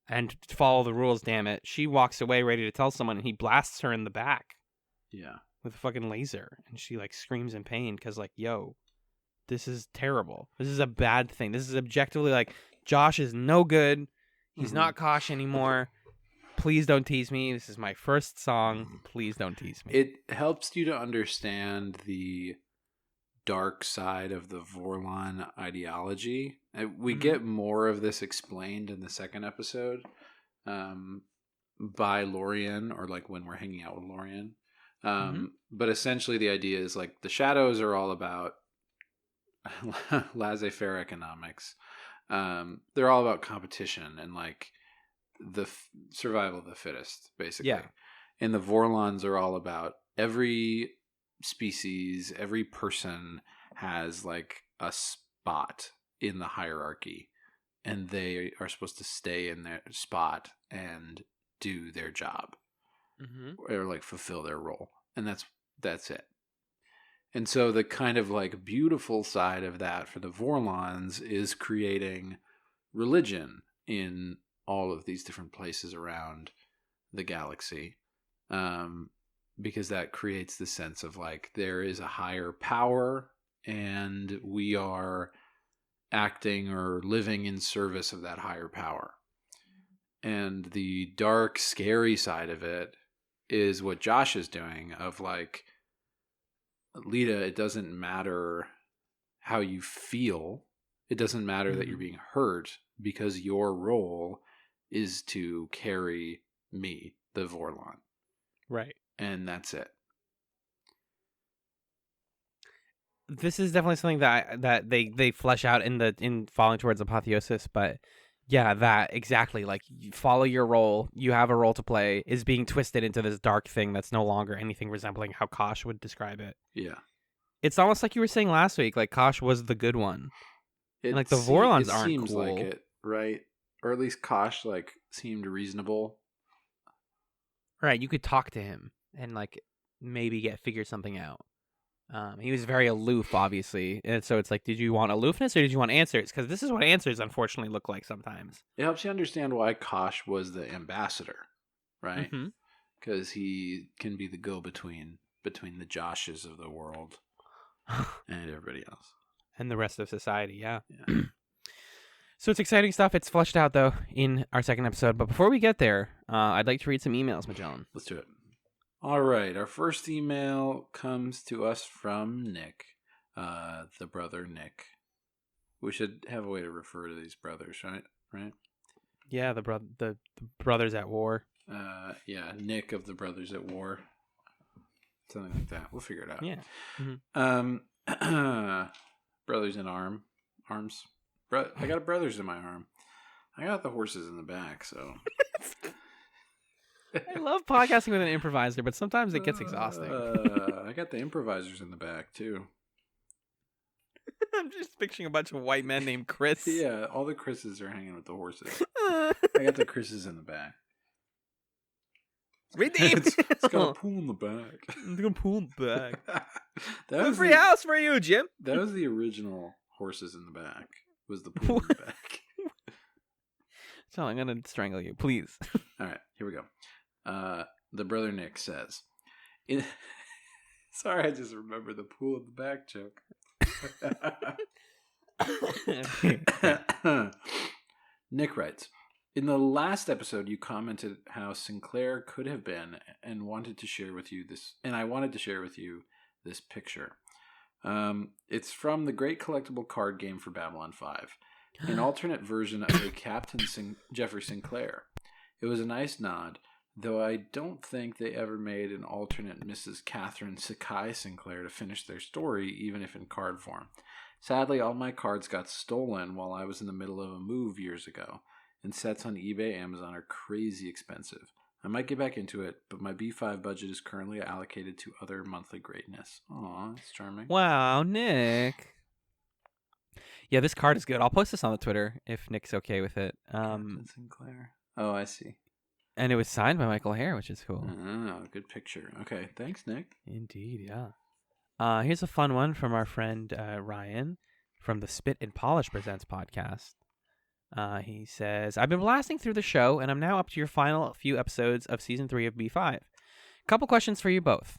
Speaker 1: and follow the rules, damn it. She walks away ready to tell someone, and he blasts her in the back
Speaker 2: Yeah.
Speaker 1: with a fucking laser. And she like screams in pain because like, yo, this is terrible. This is a bad thing. This is objectively like, Josh is no good. He's not Kosh anymore. Please don't tease me. This is my first song. Please don't tease me.
Speaker 2: It helps you to understand the dark side of the Vorlon ideology. We get more of this explained in the second episode by Lorien, or like when we're hanging out with Lorien. But essentially the idea is like the shadows are all about laissez-faire economics. They're all about competition and like the survival of the fittest, basically.
Speaker 1: Yeah.
Speaker 2: And the Vorlons are all about every species, every person has like a spot in the hierarchy, and they are supposed to stay in their spot and do their job or like fulfill their role, and that's it. And so the kind of like beautiful side of that for the Vorlons is creating religion in all of these different places around the galaxy, because that creates the sense of like there is a higher power and we are acting or living in service of that higher power. And the dark, scary side of it is what Josh is doing of like, Lita, it doesn't matter how you feel. It doesn't matter that you're being hurt because your role is to carry me, the Vorlon.
Speaker 1: Right.
Speaker 2: And that's it.
Speaker 1: This is definitely something that they flesh out in Falling Towards Apotheosis, but yeah, that exactly, like, you follow your role, you have a role to play, is being twisted into this dark thing that's no longer anything resembling how Kosh would describe it.
Speaker 2: Yeah.
Speaker 1: It's almost like you were saying last week, like Kosh was the good one. And, like, the Vorlons aren't
Speaker 2: seems
Speaker 1: cool.
Speaker 2: like it, right? Or at least Kosh like seemed reasonable.
Speaker 1: Right, you could talk to him and like maybe figure something out. He was very aloof, obviously, and so it's like, did you want aloofness or did you want answers? Because this is what answers unfortunately look like sometimes.
Speaker 2: It helps you understand why Kosh was the ambassador, right? Because he can be the go-between between the Joshes of the world and everybody else.
Speaker 1: And the rest of society, yeah. So it's exciting stuff. It's fleshed out, though, in our second episode. But before we get there, I'd like to read some emails, Magellan.
Speaker 2: Let's do it. All right. Our first email comes to us from Nick, the brother Nick. We should have a way to refer to these brothers, right?
Speaker 1: Yeah, the brothers at war.
Speaker 2: Yeah, Nick of the Brothers at War. Something like that. We'll figure it out.
Speaker 1: Yeah.
Speaker 2: Brothers in arms. I got brothers in my arm. I got the horses in the back, so.
Speaker 1: I love podcasting with an improviser, but sometimes it gets exhausting.
Speaker 2: I got the improvisers in the back, too.
Speaker 1: I'm just picturing a bunch of white men named Chris.
Speaker 2: Yeah, all the Chris's are hanging with the horses. I got the Chris's in the back. It's got a pool in the back.
Speaker 1: It's got a pool in the back.
Speaker 2: That was
Speaker 1: free house for you, Jim.
Speaker 2: That was the original horses in the back. Was the pool in the back.
Speaker 1: So I'm gonna strangle you, please.
Speaker 2: All right, here we go. The brother Nick says, sorry, I just remembered the pool in the back joke. Nick writes, in the last episode, you commented how Sinclair could have been and wanted to share with you this, and I wanted to share with you this picture. It's from the great collectible card game for Babylon 5, an alternate version of a Captain Jeffrey Sinclair. It was a nice nod, though I don't think they ever made an alternate Mrs. Catherine Sakai Sinclair to finish their story, even if in card form. Sadly, all my cards got stolen while I was in the middle of a move years ago, and sets on eBay, Amazon are crazy expensive. I might get back into it, but my B5 budget is currently allocated to other monthly greatness. Aw, that's charming.
Speaker 1: Wow, Nick. Yeah, this card is good. I'll post this on the Twitter if Nick's okay with it.
Speaker 2: Captain Sinclair. Oh, I see.
Speaker 1: And it was signed by Michael Hare, which is cool.
Speaker 2: Oh, good picture. Okay, thanks, Nick.
Speaker 1: Indeed, yeah. Here's a fun one from our friend Ryan from the Spit and Polish Presents podcast. He says, I've been blasting through the show, and I'm now up to your final few episodes of Season 3 of B5. Couple questions for you both.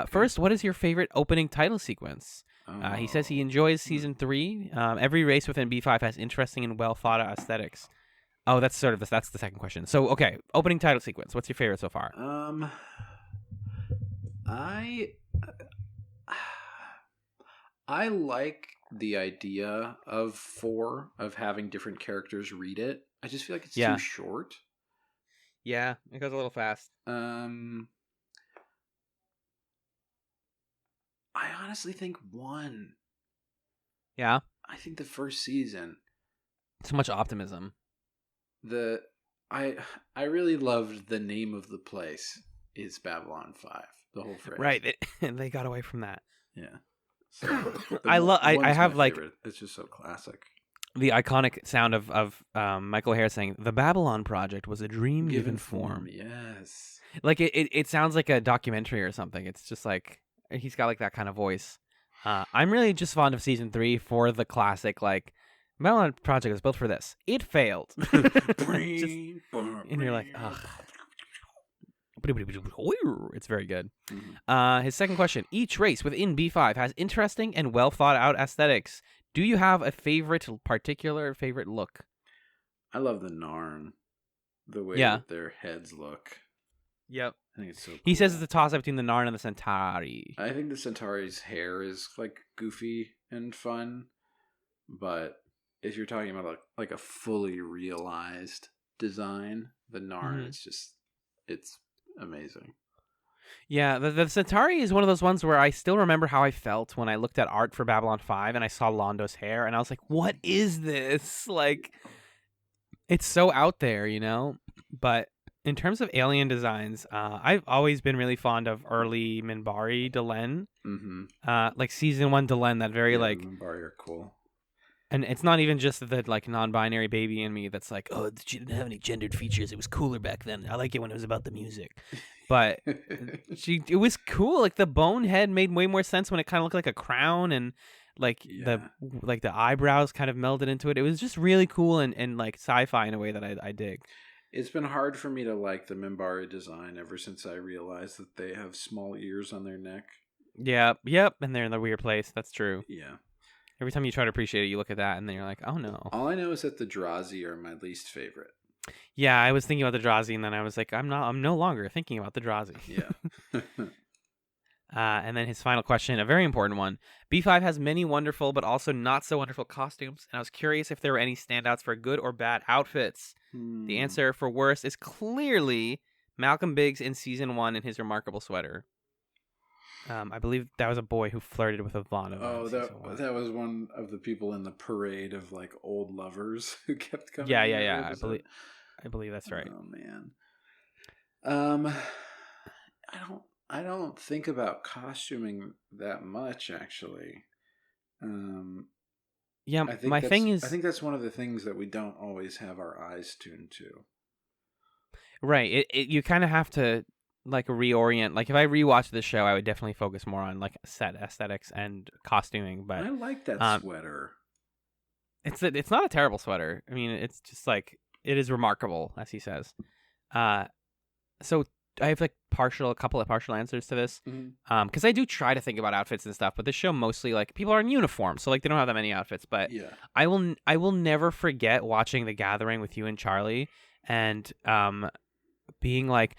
Speaker 1: First, what is your favorite opening title sequence? He says he enjoys Season 3. Every race within B5 has interesting and well-thought-out aesthetics. Oh, that's that's the second question. So, okay, opening title sequence. What's your favorite so far?
Speaker 2: I like the idea of 4 of having different characters read it. I just feel like it's too short.
Speaker 1: Yeah, it goes a little fast.
Speaker 2: I honestly think 1.
Speaker 1: Yeah?
Speaker 2: I think the first season.
Speaker 1: So much optimism.
Speaker 2: I really loved the name of the place is Babylon 5. The whole phrase.
Speaker 1: Right. They got away from that.
Speaker 2: Yeah. So,
Speaker 1: I have like
Speaker 2: favorite. It's just so classic.
Speaker 1: The iconic sound of Michael Hare saying the Babylon Project was a dream given form.
Speaker 2: Yes.
Speaker 1: Like it sounds like a documentary or something. It's just like he's got like that kind of voice. I'm really just fond of Season 3 for the classic like Babylon Project was built for this. It failed. And you're like, ugh. It's very good. His second question. Each race within B5 has interesting and well thought out aesthetics. Do you have a particular favorite look?
Speaker 2: I love the Narn. The way that their heads look.
Speaker 1: Yep.
Speaker 2: I think it's so cool.
Speaker 1: He says it's a toss-up between the Narn and the Centauri.
Speaker 2: I think the Centauri's hair is like goofy and fun, but if you're talking about like a fully realized design, the Narn it's amazing.
Speaker 1: Yeah, the Centauri is one of those ones where I still remember how I felt when I looked at art for Babylon 5 and I saw Londo's hair, and I was like, what is this? Like, it's so out there, you know? But in terms of alien designs, I've always been really fond of early Minbari Delenn. Like season 1 Delenn, that very like...
Speaker 2: Minbari are cool.
Speaker 1: And it's not even just the like non-binary baby in me that's like, oh, she didn't have any gendered features. It was cooler back then. I like it when it was about the music. But it was cool. Like the bone head made way more sense when it kind of looked like a crown, and like the eyebrows kind of melded into it. It was just really cool and like sci-fi in a way that I dig.
Speaker 2: It's been hard for me to like the Minbari design ever since I realized that they have small ears on their neck.
Speaker 1: Yeah, yep, and they're in the weird place. That's true.
Speaker 2: Yeah.
Speaker 1: Every time you try to appreciate it, you look at that, and then you're like, oh, no.
Speaker 2: All I know is that the Drazi are my least favorite.
Speaker 1: Yeah, I was thinking about the Drazi, and then I was like, I'm no longer thinking about the Drazi.
Speaker 2: Yeah.
Speaker 1: And then his final question, a very important one. B5 has many wonderful, but also not so wonderful costumes, and I was curious if there were any standouts for good or bad outfits. The answer for worst is clearly Malcolm Biggs in season 1 in his remarkable sweater. I believe that was a boy who flirted with Ivana.
Speaker 2: Oh, that was one of the people in the parade of like old lovers who kept coming.
Speaker 1: Yeah. I believe that's right.
Speaker 2: Oh man. I don't think about costuming that much actually.
Speaker 1: Yeah,
Speaker 2: I think
Speaker 1: my thing is,
Speaker 2: I think that's one of the things that we don't always have our eyes tuned to.
Speaker 1: Right. You kind of have to like reorient. Like if I rewatch the show, I would definitely focus more on like set aesthetics and costuming. But
Speaker 2: I like that sweater.
Speaker 1: It's not a terrible sweater. I mean, it's just like it is remarkable, as he says. So I have like a couple of partial answers to this. Because I do try to think about outfits and stuff, but this show mostly like people are in uniform, so like they don't have that many outfits. But
Speaker 2: yeah.
Speaker 1: I will never forget watching The Gathering with you and Charlie, and being like,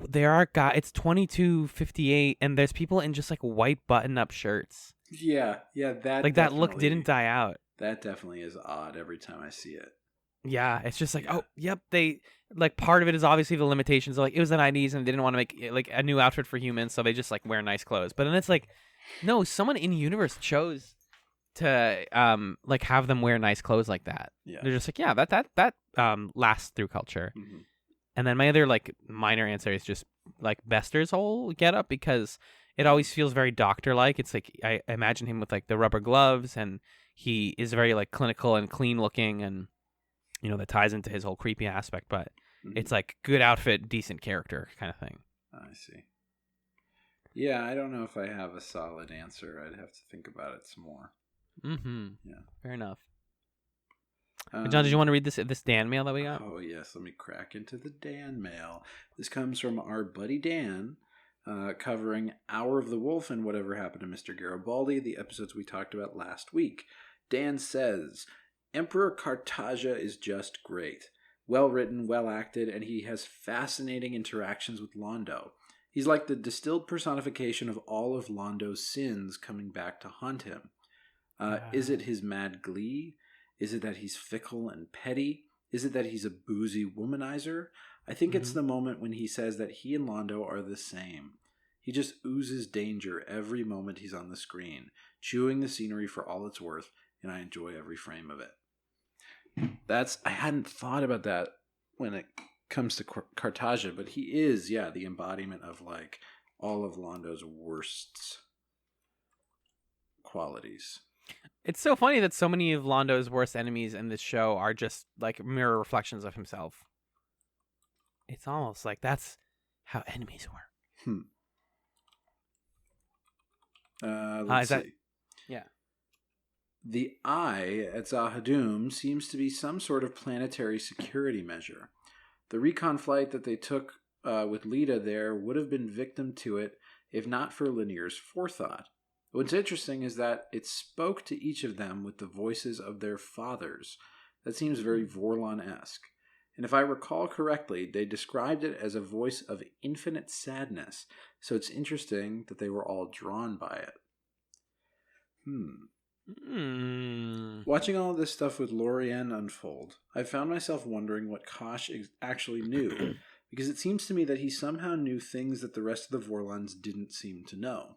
Speaker 1: there are guys. It's 22:58, and there's people in just like white button-up shirts.
Speaker 2: Yeah. That
Speaker 1: like that look didn't die out.
Speaker 2: That definitely is odd every time I see it.
Speaker 1: Yeah, it's just like, oh, yep. They like part of it is obviously the limitations. Like it was the 90s, and they didn't want to make like a new outfit for humans, so they just like wear nice clothes. But then it's like, no, someone in universe chose to like have them wear nice clothes like that.
Speaker 2: Yeah,
Speaker 1: they're just like, yeah, that lasts through culture. And then my other like minor answer is just like Bester's whole getup, because it always feels very doctor-like. It's like I imagine him with like the rubber gloves, and he is very like clinical and clean looking, and you know that ties into his whole creepy aspect. But it's like good outfit, decent character kind of thing.
Speaker 2: I see. Yeah, I don't know if I have a solid answer. I'd have to think about it some more. Yeah,
Speaker 1: fair enough. John, did you want to read this Dan mail that we got?
Speaker 2: Oh, yes. Let me crack into the Dan mail. This comes from our buddy Dan, covering Hour of the Wolf and Whatever Happened to Mr. Garibaldi, the episodes we talked about last week. Dan says, Emperor Cartagia is just great. Well written, well acted, and he has fascinating interactions with Londo. He's like the distilled personification of all of Londo's sins coming back to haunt him. Is it his mad glee? Is it that he's fickle and petty? Is it that he's a boozy womanizer? I think it's the moment when he says that he and Londo are the same. He just oozes danger every moment he's on the screen, chewing the scenery for all it's worth, and I enjoy every frame of it. I hadn't thought about that when it comes to Cartagia, but he is, the embodiment of like all of Londo's worst qualities.
Speaker 1: It's so funny that so many of Londo's worst enemies in this show are just like mirror reflections of himself. It's almost like that's how enemies work.
Speaker 2: Let's see.
Speaker 1: Yeah.
Speaker 2: The eye at Zahadum seems to be some sort of planetary security measure. The recon flight that they took with Lita there would have been victim to it if not for Lanier's forethought. What's interesting is that it spoke to each of them with the voices of their fathers. That seems very Vorlon-esque. And if I recall correctly, they described it as a voice of infinite sadness, so it's interesting that they were all drawn by it. Watching all of this stuff with Lorianne unfold, I found myself wondering what Kosh actually knew, because it seems to me that he somehow knew things that the rest of the Vorlons didn't seem to know.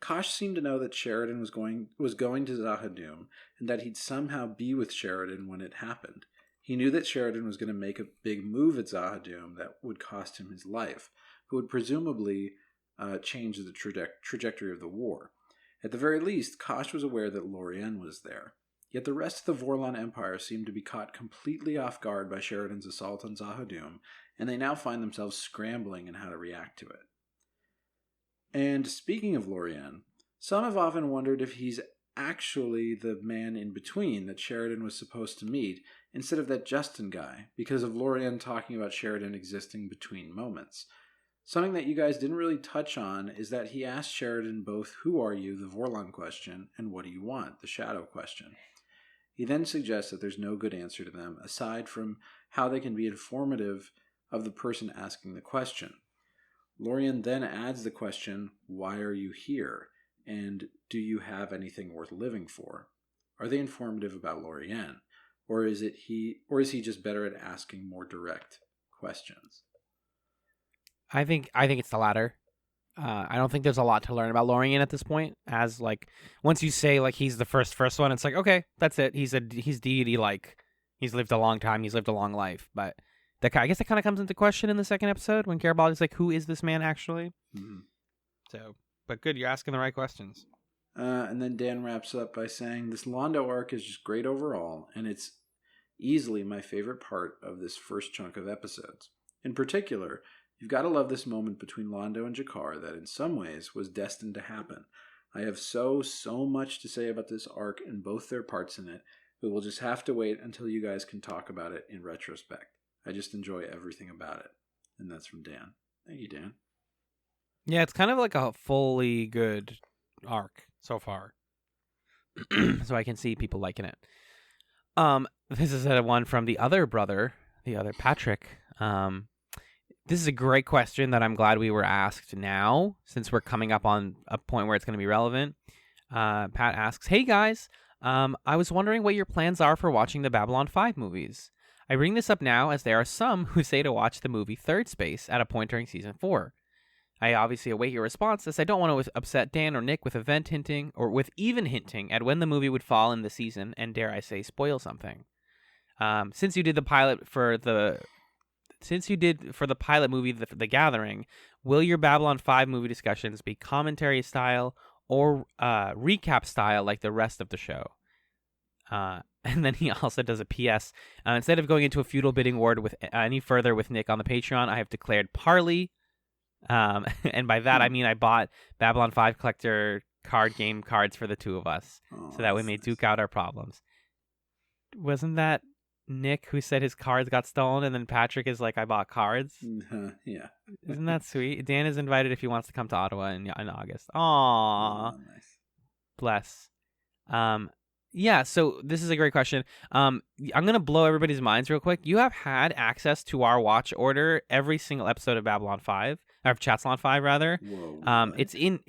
Speaker 2: Kosh seemed to know that Sheridan was going to Zahadum, and that he'd somehow be with Sheridan when it happened. He knew that Sheridan was going to make a big move at Zahadum that would cost him his life, but would presumably change the trajectory of the war. At the very least, Kosh was aware that Lorianne was there. Yet the rest of the Vorlon Empire seemed to be caught completely off guard by Sheridan's assault on Zahadum, and they now find themselves scrambling in how to react to it. And speaking of Lorianne, some have often wondered if he's actually the man in between that Sheridan was supposed to meet, instead of that Justin guy, because of Lorianne talking about Sheridan existing between moments. Something that you guys didn't really touch on is that he asked Sheridan both who are you, the Vorlon question, and what do you want, the Shadow question. He then suggests that there's no good answer to them, aside from how they can be informative of the person asking the question. Lorianne then adds the question, why are you here? And do you have anything worth living for? Are they informative about Lorianne? Or is he just better at asking more direct questions?
Speaker 1: I think it's the latter. I don't think there's a lot to learn about Lorianne at this point. As once you say he's the first one, it's okay, that's it. He's deity. He's lived a long time. He's lived a long life. But I guess that kind of comes into question in the second episode when Garibaldi's who is this man actually? Mm-hmm. So, but good, you're asking the right questions.
Speaker 2: And then Dan wraps up by saying this Londo arc is just great overall, and it's easily my favorite part of this first chunk of episodes. In particular, you've got to love this moment between Londo and Jakar that in some ways was destined to happen. I have so much to say about this arc and both their parts in it, but we'll just have to wait until you guys can talk about it in retrospect. I just enjoy everything about it. And that's from Dan. Thank you, Dan.
Speaker 1: Yeah, it's kind of a fully good arc so far. So I can see people liking it. This is one from the other brother, the other Patrick. This is a great question that I'm glad we were asked now, since we're coming up on a point where it's going to be relevant. Pat asks, hey guys, I was wondering what your plans are for watching the Babylon 5 movies. I bring this up now as there are some who say to watch the movie Third Space at a point during Season 4. I obviously await your response, as I don't want to upset Dan or Nick with hinting at when the movie would fall in the season and, dare I say, spoil something. Since you did for the pilot movie, The Gathering, will your Babylon 5 movie discussions be commentary style or recap style like the rest of the show? And then he also does a PS. Instead of going into a feudal bidding war any further with Nick on the Patreon, I have declared parley. And by that I mean I bought Babylon 5 collector card game cards for the two of us, so that we may duke out our problems. Wasn't that Nick who said his cards got stolen, and then Patrick is I bought cards?
Speaker 2: Yeah.
Speaker 1: Isn't that sweet? Dan is invited if he wants to come to Ottawa in August. Aww.
Speaker 2: Oh, nice.
Speaker 1: Bless. Yeah, so this is a great question. I'm going to blow everybody's minds real quick. You have had access to our watch order every single episode of Babylon 5, or of Chatzylon 5 rather.
Speaker 2: Whoa,
Speaker 1: it's in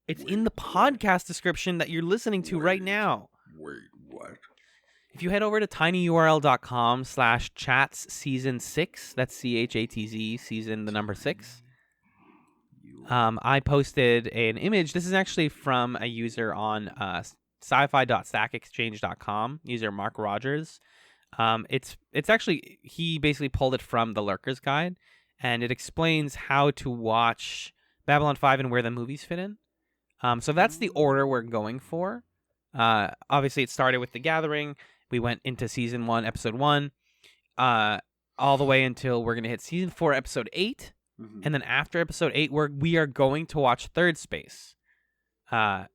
Speaker 1: the podcast description that you're listening to right now.
Speaker 2: Wait, what?
Speaker 1: If you head over to tinyurl.com/chats season 6, that's CHATZ season the number 6. I posted an image. This is actually from a user on sci-fi.stackexchange.com, user Mark Rogers. It's actually, he basically pulled it from the Lurker's Guide, and it explains how to watch Babylon 5 and where the movies fit in. So that's the order we're going for. Obviously, it started with The Gathering. We went into Season 1, Episode 1, all the way until we're going to hit Season 4, Episode 8. Mm-hmm. And then after Episode 8, we are going to watch Third Space. And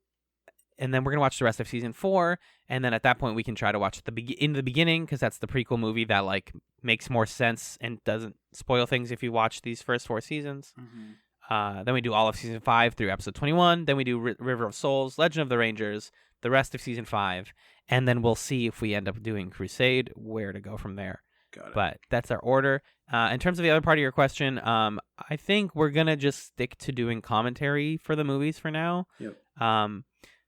Speaker 1: then we're going to watch the rest of Season 4, and then at that point we can try to watch in the beginning, because that's the prequel movie that makes more sense and doesn't spoil things if you watch these first 4 seasons. Mm-hmm. Then we do all of Season 5 through Episode 21. Then we do River of Souls, Legend of the Rangers, the rest of Season 5, and then we'll see if we end up doing Crusade, where to go from there.
Speaker 2: Got it.
Speaker 1: But that's our order. In terms of the other part of your question, I think we're going to just stick to doing commentary for the movies for now.
Speaker 2: Yep.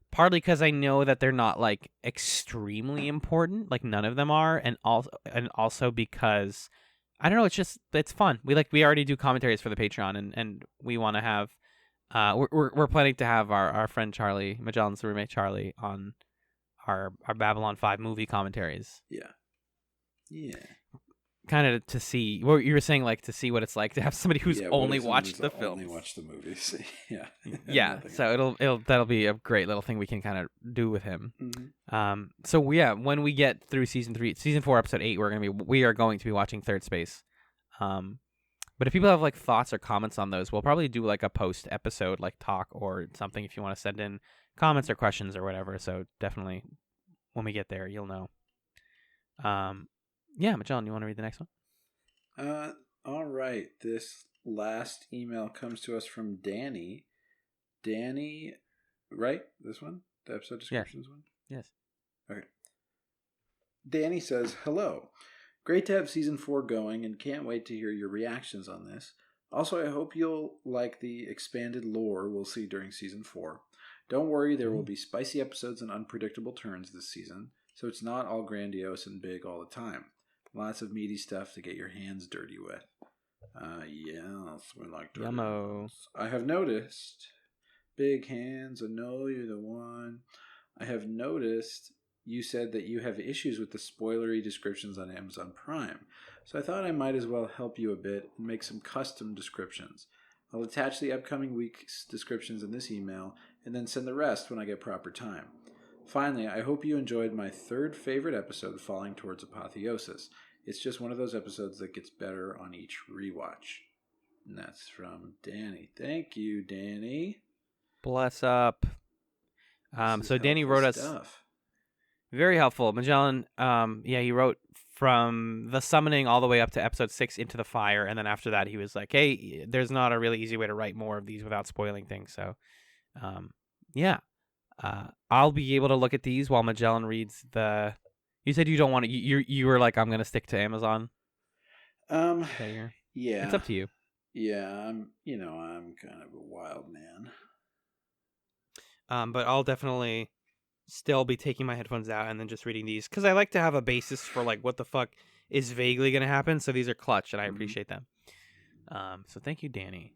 Speaker 1: Partly because I know that they're not like extremely important, like none of them are, and also because I don't know, it's fun. We already do commentaries for the Patreon, and we want to have we're planning to have our friend Charlie, Magellan's roommate Charlie, on our Babylon 5 movie commentaries.
Speaker 2: Yeah.
Speaker 1: Kind of to see what you were saying, like to see what it's like to have somebody who's only watched the film.
Speaker 2: Only watched the movies. Yeah.
Speaker 1: Yeah. So that'll be a great little thing we can kind of do with him.
Speaker 2: Mm-hmm.
Speaker 1: So yeah, when we get through season 4, episode 8, we are going to be watching Third Space. But if people have like thoughts or comments on those, we'll probably do like a post episode like talk or something if you want to send in comments or questions or whatever. So definitely when we get there, you'll know. Yeah, Magellan, you want to read the next one?
Speaker 2: All right. This last email comes to us from Danny. Danny, right? This one? The episode descriptions one?
Speaker 1: Yes.
Speaker 2: Okay. Danny says, "Hello. Great to have season 4 going and can't wait to hear your reactions on this. Also, I hope you'll like the expanded lore we'll see during season 4. Don't worry, there will be spicy episodes and unpredictable turns this season, so it's not all grandiose and big all the time. Lots of meaty stuff to get your hands dirty with." Yes, we like dirty hands. I have noticed. Big hands, I know you're the one. I have noticed you said that you have issues with the spoilery descriptions on Amazon Prime, so I thought I might as well help you a bit and make some custom descriptions. I'll attach the upcoming week's descriptions in this email and then send the rest when I get proper time. Finally, I hope you enjoyed my third favorite episode, Falling Towards Apotheosis. It's just one of those episodes that gets better on each rewatch. And that's from Danny. Thank you, Danny.
Speaker 1: Bless up. So Danny wrote us very helpful. Magellan, he wrote from the summoning all the way up to episode 6 Into the Fire, and then after that he was like, hey, there's not a really easy way to write more of these without spoiling things. So I'll be able to look at these while Magellan reads the... You said you don't want to... You were like, I'm going to stick to Amazon.
Speaker 2: Yeah.
Speaker 1: It's up to you.
Speaker 2: Yeah, I'm kind of a wild man.
Speaker 1: But I'll definitely still be taking my headphones out and then just reading these, because I like to have a basis for like what the fuck is vaguely going to happen. So these are clutch, and I appreciate them. So thank you, Danny.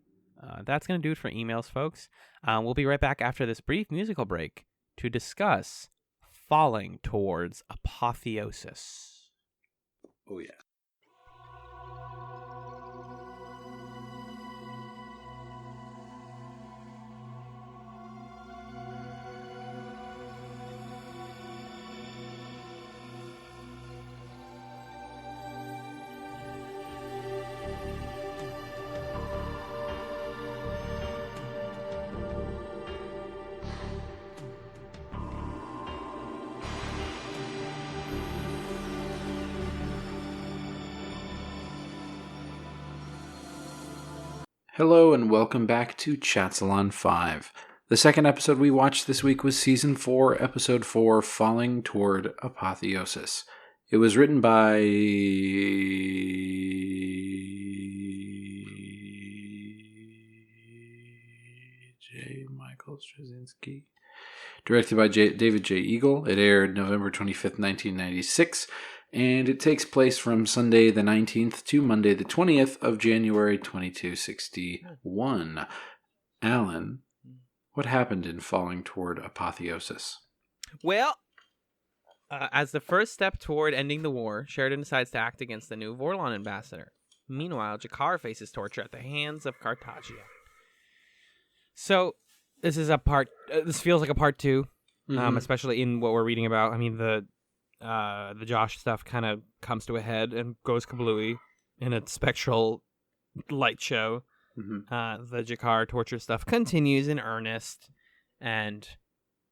Speaker 1: That's going to do it for emails, folks. We'll be right back after this brief musical break to discuss Falling Towards Apotheosis.
Speaker 2: Oh, yeah. Hello and welcome back to Chatzylon 5. The second episode we watched this week was Season 4, Episode 4, Falling Toward Apotheosis. It was written by J. Michael Straczynski. Directed by David J. Eagle. It aired November 25th, 1996. And it takes place from Sunday the 19th to Monday the 20th of January 2261. Alan, what happened in Falling Toward Apotheosis?
Speaker 1: Well, as the first step toward ending the war, Sheridan decides to act against the new Vorlon ambassador. Meanwhile, Jakar faces torture at the hands of Cartagia. So, this is this feels like a part 2, especially in what we're reading about. I mean, the Josh stuff kind of comes to a head and goes kablooey in a spectral light show. The Jakar torture stuff continues in earnest, and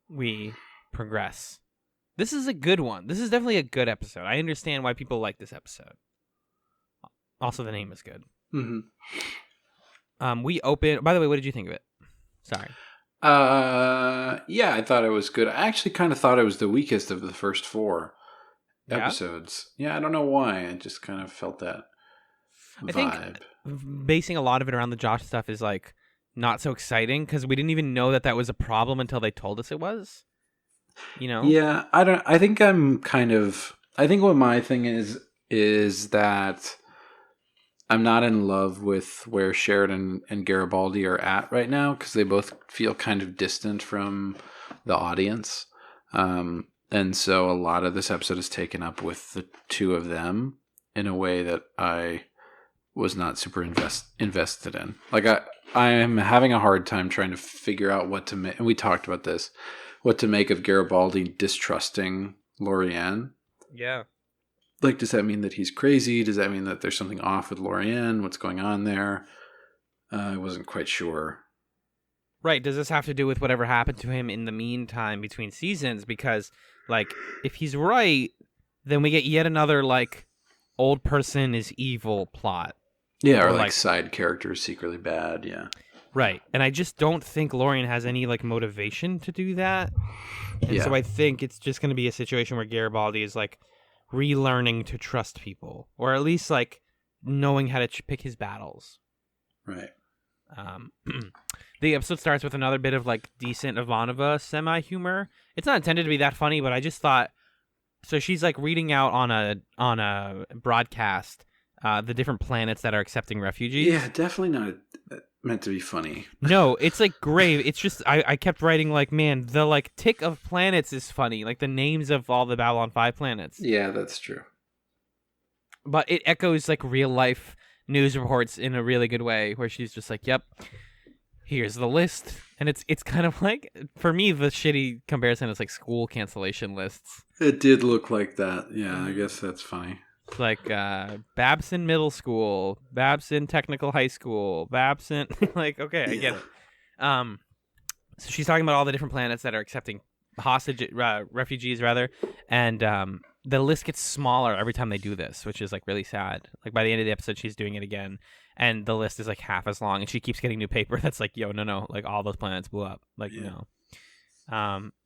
Speaker 1: we progress. This is a good one. This is definitely a good episode. I understand why people like this episode. Also, the name is good. We open... By the way, what did you think of it? Sorry.
Speaker 2: Yeah, I thought it was good. I actually kind of thought it was the weakest of the first 4. episodes. Yeah, I don't know why. I just kind of felt that vibe.
Speaker 1: I think basing a lot of it around the Josh stuff is like not so exciting because we didn't even know that was a problem until they told us it was.
Speaker 2: Yeah, I think what my thing is that I'm not in love with where Sheridan and Garibaldi are at right now because they both feel kind of distant from the audience. And so a lot of this episode is taken up with the two of them in a way that I was not super invested in. Like I am having a hard time trying to figure out what to make. And we talked about this, what to make of Garibaldi distrusting Lorianne.
Speaker 1: Yeah.
Speaker 2: Like, does that mean that he's crazy? Does that mean that there's something off with Lorianne? What's going on there? I wasn't quite sure.
Speaker 1: Right. Does this have to do with whatever happened to him in the meantime between seasons? Because, like, if he's right, then we get yet another, like, old person is evil plot.
Speaker 2: Yeah, or like side characters secretly bad, yeah.
Speaker 1: Right. And I just don't think Lorian has any, like, motivation to do that. And so I think it's just going to be a situation where Garibaldi is, like, relearning to trust people. Or at least, like, knowing how to pick his battles.
Speaker 2: Right.
Speaker 1: The episode starts with another bit of, like, decent Ivanova semi-humor. It's not intended to be that funny, but I just thought... So she's, like, reading out on a broadcast the different planets that are accepting refugees.
Speaker 2: Yeah, definitely not meant to be funny.
Speaker 1: No, it's, like, great. It's just... I kept writing, like, man, the, like, tick of planets is funny. Like, the names of all the Babylon 5 planets.
Speaker 2: Yeah, that's true.
Speaker 1: But it echoes, like, real-life news reports in a really good way, where she's just like, yep, here's the list. And it's kind of like, for me, the shitty comparison is like school cancellation lists.
Speaker 2: It did look like that. Yeah, I guess that's funny.
Speaker 1: Like Babson Middle School, Babson Technical High School, Babson, like, okay, I get it. So she's talking about all the different planets that are accepting refugees, and the list gets smaller every time they do this, which is like really sad. Like by the end of the episode, she's doing it again, and the list is like half as long, and she keeps getting new paper that's like, yo, no, like all those planets blew up. Like, no.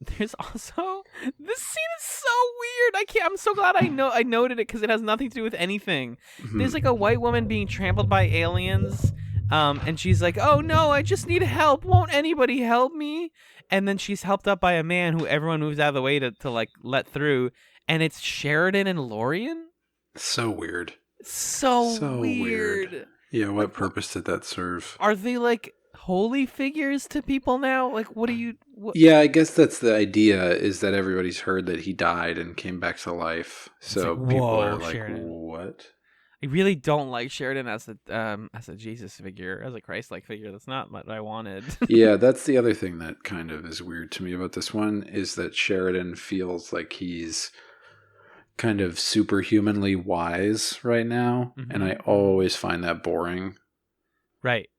Speaker 1: There's also, this scene is so weird. I'm so glad I noted it because it has nothing to do with anything. Mm-hmm. There's like a white woman being trampled by aliens, and she's like, oh no, I just need help. Won't anybody help me? And then she's helped up by a man who everyone moves out of the way to like let through. And it's Sheridan and Lorian?
Speaker 2: So weird.
Speaker 1: So weird.
Speaker 2: Yeah, what purpose did that serve?
Speaker 1: Are they like holy figures to people now? Like, what do you...
Speaker 2: Yeah, I guess that's the idea, is that everybody's heard that he died and came back to life. So like, people are like, Sheridan. What?
Speaker 1: I really don't like Sheridan as a Jesus figure, as a Christ-like figure. That's not what I wanted.
Speaker 2: Yeah, that's the other thing that kind of is weird to me about this one, is that Sheridan feels like he's kind of superhumanly wise right now, and I always find that boring.
Speaker 1: Right.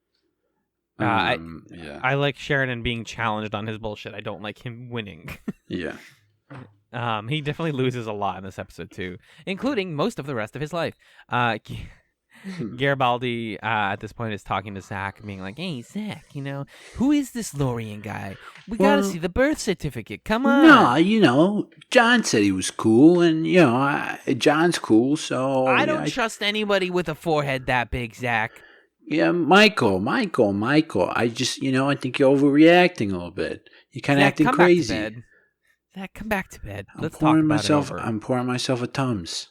Speaker 2: Yeah.
Speaker 1: I like Sheridan being challenged on his bullshit. I don't like him winning.
Speaker 2: Yeah.
Speaker 1: He definitely loses a lot in this episode too, including most of the rest of his life. Garibaldi at this point is talking to Zach, being like, "Hey, Zach, who is this Lorian guy? We gotta see the birth certificate. Come on."
Speaker 2: No, John said he was cool, and John's cool, so
Speaker 1: I don't trust anybody with a forehead that big, Zach.
Speaker 2: Yeah, Michael. I just, I think you're overreacting a little bit. You're kind of acting crazy.
Speaker 1: Back to bed. Zach, come back to bed. Let's talk about it over.
Speaker 2: I'm pouring myself a Tums.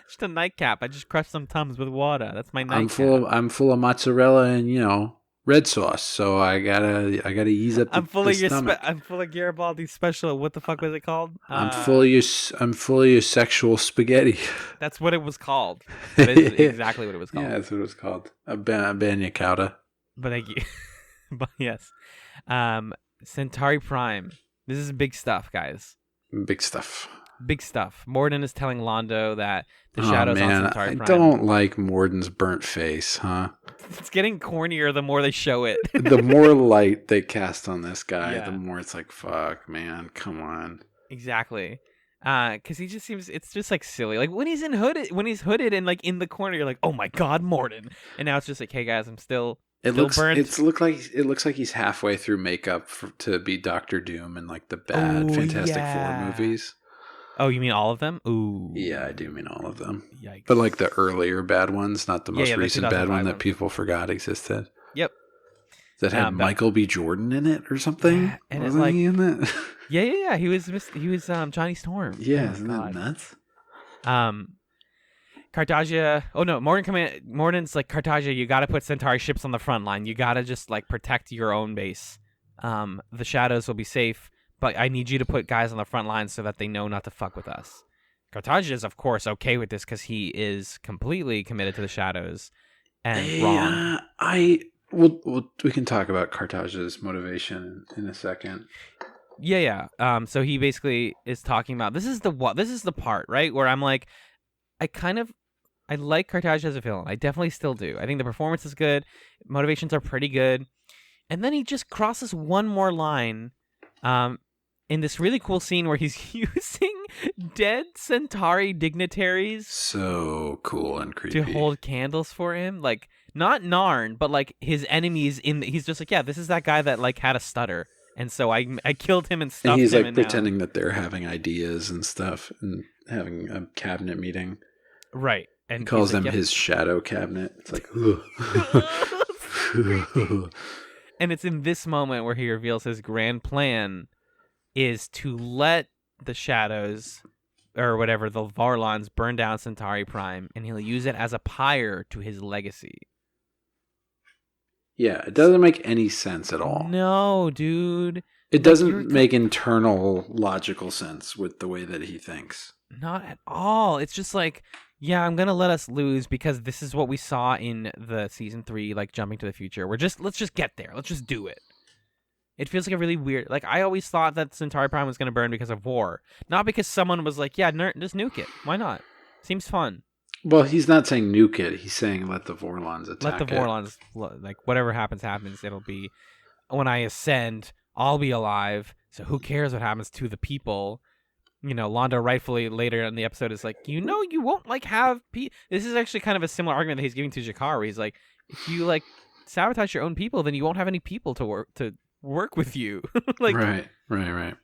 Speaker 1: Just a nightcap. I just crushed some Tums with water. That's my nightcap.
Speaker 2: I'm full of mozzarella and red sauce. So I gotta ease up.
Speaker 1: I'm full of Garibaldi's special. What the fuck was it called?
Speaker 2: I'm full of your sexual spaghetti. That's
Speaker 1: what it was called. That is exactly what it was called.
Speaker 2: Yeah, that's what it was called. A banya cauda.
Speaker 1: But yes. Centauri Prime. This is big stuff, guys.
Speaker 2: Big stuff.
Speaker 1: Morden is telling Londo that the shadows on Centauri Prime.
Speaker 2: I don't like Morden's burnt face, huh?
Speaker 1: It's getting cornier the more they show it.
Speaker 2: The more light they cast on this guy, the more it's like, fuck, man, come on.
Speaker 1: Exactly. Because he just seems, it's just like silly. Like when he's hooded and like in the corner, you're like, oh my god, Morden. And now it's just like, hey guys, I'm still burnt.
Speaker 2: It looks like he's halfway through makeup to be Doctor Doom in like the bad Fantastic Four movies.
Speaker 1: Oh, you mean all of them? Ooh.
Speaker 2: Yeah, I do mean all of them.
Speaker 1: Yikes.
Speaker 2: But like the earlier bad ones, not the most
Speaker 1: the
Speaker 2: recent bad
Speaker 1: 2005
Speaker 2: one that
Speaker 1: ones.
Speaker 2: people forgot existed.
Speaker 1: Yep.
Speaker 2: That had
Speaker 1: but-
Speaker 2: Michael B. Jordan in it or something?
Speaker 1: Yeah, and
Speaker 2: Wasn't he in that?
Speaker 1: Yeah. He was Johnny Storm.
Speaker 2: Yeah,
Speaker 1: Oh,
Speaker 2: isn't
Speaker 1: God.
Speaker 2: that nuts?
Speaker 1: Cartagia. Oh no, Morden's like, Cartagia, you got to put Centauri ships on the front line. You got to just like protect your own base. The shadows will be safe, but I need you to put guys on the front line so that they know not to fuck with us. Cartagia is of course okay with this because he is completely committed to the shadows and wrong.
Speaker 2: We can talk about Cartagia's motivation in a second.
Speaker 1: Yeah. So he basically is talking about this is the part, right, where I'm like, I like Cartagia as a villain. I definitely still do. I think the performance is good. Motivations are pretty good. And then he just crosses one more line in this really cool scene where he's using dead Centauri dignitaries
Speaker 2: So cool and creepy.
Speaker 1: to hold candles for him. Like, not Narn, but like his enemies he's just like, yeah, this is that guy that like had a stutter. And so I killed him and stuffed him.
Speaker 2: And he's like
Speaker 1: and
Speaker 2: pretending that they're having ideas and stuff and having a cabinet meeting.
Speaker 1: Right. And
Speaker 2: He calls
Speaker 1: he's like,
Speaker 2: them
Speaker 1: "Yep."
Speaker 2: his shadow cabinet. It's like,
Speaker 1: And it's in this moment where he reveals his grand plan is to let the shadows or whatever, the Varlons, burn down Centauri Prime, and he'll use it as a pyre to his legacy.
Speaker 2: yeah, it doesn't make any sense at all.
Speaker 1: No, dude.
Speaker 2: It
Speaker 1: you're-
Speaker 2: doesn't make internal logical sense with the way that he thinks.
Speaker 1: Not at all. It's just like, yeah, I'm gonna let us lose because this is what we saw in the season 3, like jumping to the future. Let's just get there. Let's just do it. It feels like a really weird. Like, I always thought that Centauri Prime was gonna burn because of war, not because someone was like, yeah, just nuke it. Why not? Seems fun.
Speaker 2: Well, he's not saying nuke it. He's saying let the Vorlons attack
Speaker 1: Let the
Speaker 2: it.
Speaker 1: Vorlons, like, whatever happens. It'll be when I ascend, I'll be alive. So who cares what happens to the people? You know, Londo rightfully later in the episode is like, you won't like have This is actually kind of a similar argument that he's giving to Jakar, where he's like, if you like sabotage your own people, then you won't have any people to work with you. Like,
Speaker 2: right.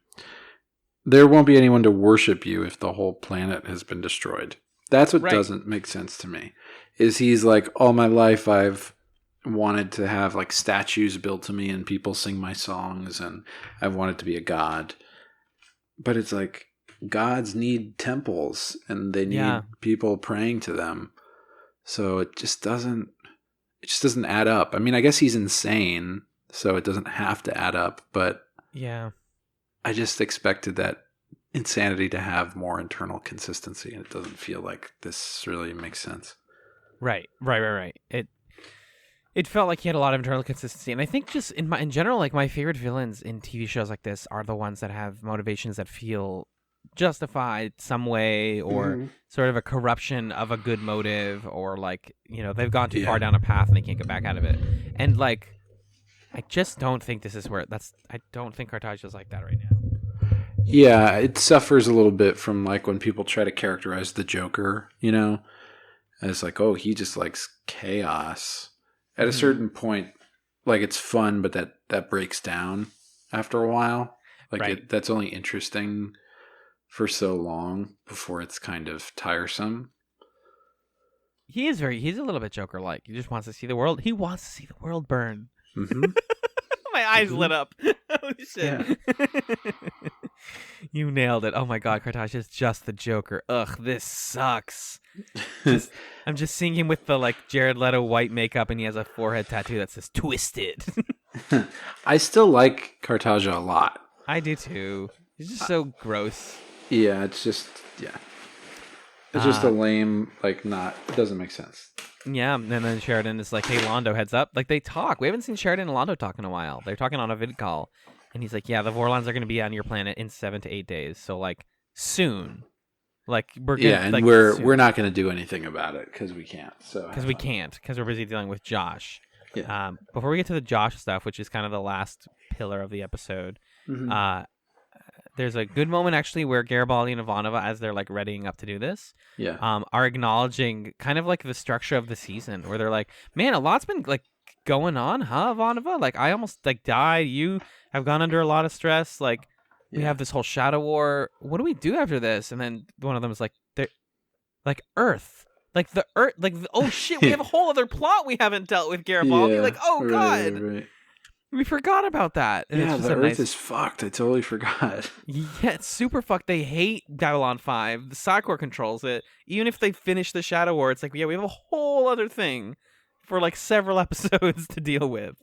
Speaker 2: There won't be anyone to worship you if the whole planet has been destroyed. That's what
Speaker 1: Right.
Speaker 2: doesn't make sense to me. Is he's like, all my life I've wanted to have like statues built to me and people sing my songs and I've wanted to be a god. But it's like, gods need temples and they need people praying to them. So it just doesn't add up. I mean, I guess he's insane, so it doesn't have to add up, but
Speaker 1: yeah.
Speaker 2: I just expected that insanity to have more internal consistency, and it doesn't feel like this really makes sense.
Speaker 1: Right. It felt like he had a lot of internal consistency, and I think just in general, like, my favorite villains in TV shows like this are the ones that have motivations that feel justified some way, or sort of a corruption of a good motive, or like, they've gone too far down a path and they can't get back out of it. And like, I just don't think this is where I don't think Cartagia's like that right now.
Speaker 2: Yeah, it suffers a little bit from like when people try to characterize the Joker, as like, oh, he just likes chaos. At a certain point, like, it's fun, but that breaks down after a while. Like,
Speaker 1: Right.
Speaker 2: that's only interesting for so long before it's kind of tiresome.
Speaker 1: He's a little bit Joker-like. He just wants to see the world. He wants to see the world burn.
Speaker 2: Mm-hmm.
Speaker 1: My eyes lit up. Holy shit.
Speaker 2: Yeah.
Speaker 1: You nailed it. Oh my god, Cartagia's just the Joker. Ugh, this sucks. I'm just seeing him with the like Jared Leto white makeup, and he has a forehead tattoo that says "Twisted."
Speaker 2: I still like Cartagia a lot.
Speaker 1: I do too. He's just so gross.
Speaker 2: Yeah, it's just a lame, like, it doesn't make sense.
Speaker 1: Yeah, and then Sheridan is like, "Hey, Londo, heads up!" Like, they talk. We haven't seen Sheridan and Londo talk in a while. They're talking on a vid call, and he's like, "Yeah, the Vorlons are going to be on your planet in 7 to 8 days. So like soon, like we're gonna,
Speaker 2: and
Speaker 1: like,
Speaker 2: we're not going to do anything about it because we can't. So
Speaker 1: because we can't because we're busy dealing with Josh."
Speaker 2: Yeah.
Speaker 1: Before we get to the Josh stuff, which is kind of the last pillar of the episode,
Speaker 2: Mhm.
Speaker 1: There's a good moment actually where Garibaldi and Ivanova, as they're like readying up to do this,
Speaker 2: Yeah.
Speaker 1: are acknowledging kind of like the structure of the season, where they're like, "Man, a lot's been like going on, huh, Ivanova? Like, I almost like died. You have gone under a lot of stress. Like, We have this whole shadow war. What do we do after this? And then one of them is like, Earth. Like the Earth. Oh shit, we have a whole other plot we haven't dealt with, Garibaldi.
Speaker 2: Yeah,
Speaker 1: like, oh god.
Speaker 2: Right.
Speaker 1: We forgot about that. And
Speaker 2: Yeah,
Speaker 1: it's just
Speaker 2: the
Speaker 1: a
Speaker 2: Earth
Speaker 1: nice...
Speaker 2: is fucked. I totally forgot.
Speaker 1: Yeah, it's super fucked. They hate Babylon 5. The Psychor controls it. Even if they finish the Shadow War, it's like, yeah, we have a whole other thing for like several episodes to deal with.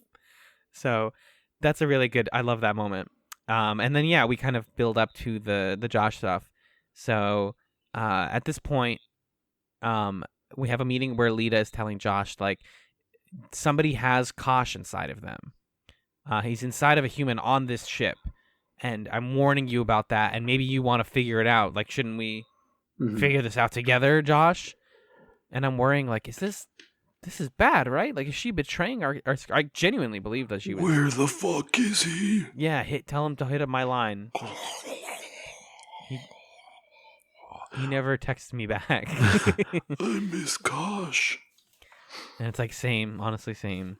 Speaker 1: So that's a really good... I love that moment. And then, yeah, we kind of build up to the Josh stuff. So at this point, we have a meeting where Lita is telling Josh, like, somebody has Kosh inside of them. He's inside of a human on this ship, and I'm warning you about that, and maybe you want to figure it out. Like, shouldn't we figure this out together, Josh? And I'm worrying, like, this is bad, right? Like, is she betraying our I genuinely believe that she was...
Speaker 2: Where the fuck is he?
Speaker 1: Yeah, tell him to hit up my line. He never texts me back.
Speaker 2: I miss Kosh.
Speaker 1: And it's like, same, honestly, same.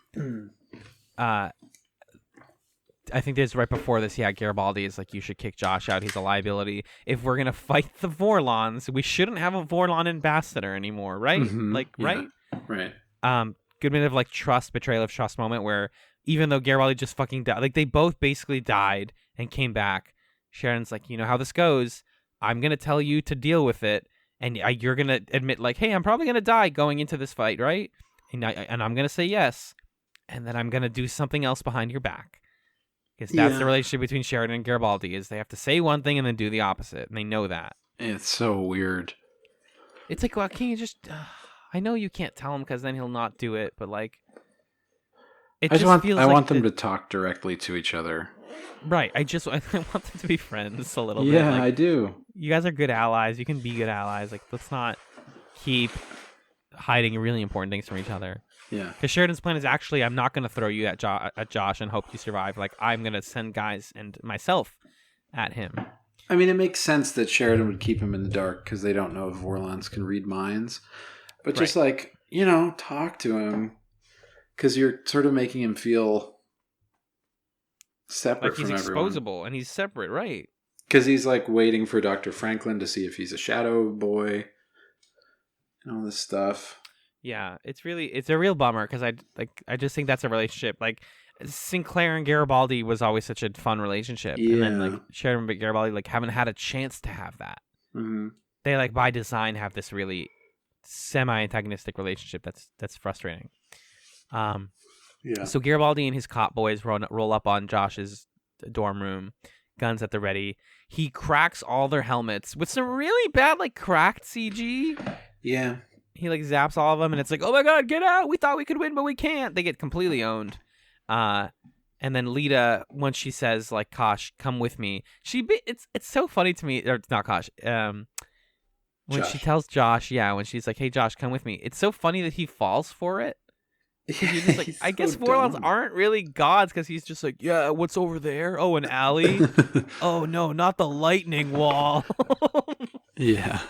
Speaker 1: I think this right before this, yeah, Garibaldi is like, you should kick Josh out. He's a liability. If we're going to fight the Vorlons, we shouldn't have a Vorlon ambassador anymore, right? Right?
Speaker 2: Right.
Speaker 1: Good bit of like betrayal of trust moment where even though Garibaldi just fucking died, like they both basically died and came back, Sheridan's like, you know how this goes. I'm going to tell you to deal with it. And you're going to admit like, hey, I'm probably going to die going into this fight, right? And I'm going to say yes. And then I'm going to do something else behind your back. Because that's the relationship between Sheridan and Garibaldi, is they have to say one thing and then do the opposite, and they know that.
Speaker 2: It's so weird.
Speaker 1: It's like, well, can you just... I know you can't tell him because then he'll not do it, but like...
Speaker 2: I want them to talk directly to each other.
Speaker 1: Right, I want them to be friends a little bit.
Speaker 2: Yeah,
Speaker 1: like,
Speaker 2: I do.
Speaker 1: You guys are good allies, you can be good allies. Like, let's not keep hiding really important things from each other.
Speaker 2: Yeah.
Speaker 1: Because Sheridan's plan is actually, I'm not going to throw you at Josh and hope you survive. Like, I'm going to send guys and myself at him.
Speaker 2: I mean, it makes sense that Sheridan would keep him in the dark because they don't know if Vorlons can read minds. But just like, talk to him because you're sort of making him feel separate from everyone.
Speaker 1: He's exposable and he's separate, right?
Speaker 2: Because he's like waiting for Dr. Franklin to see if he's a shadow boy and all this stuff. Yeah,
Speaker 1: it's a real bummer because I just think that's a relationship. Like Sinclair and Garibaldi was always such a fun relationship, and then like Sheridan and Garibaldi like haven't had a chance to have that.
Speaker 2: Mm-hmm.
Speaker 1: They like by design have this really semi-antagonistic relationship that's frustrating. So Garibaldi and his cop boys roll up on Josh's dorm room, guns at the ready. He cracks all their helmets with some really bad like cracked CG.
Speaker 2: Yeah.
Speaker 1: He like zaps all of them, and it's like, oh my god, get out! We thought we could win, but we can't. They get completely owned. And then Lita, once she says like, "Kosh, come with me," it's so funny to me. Or not Kosh. When
Speaker 2: Josh.
Speaker 1: She tells Josh, when she's like, "Hey Josh, come with me," it's so funny that he falls for it. You're just like, I guess Vorlons aren't really gods because he's just like, yeah, what's over there? Oh, an alley. Oh no, not the lightning wall.
Speaker 2: Yeah.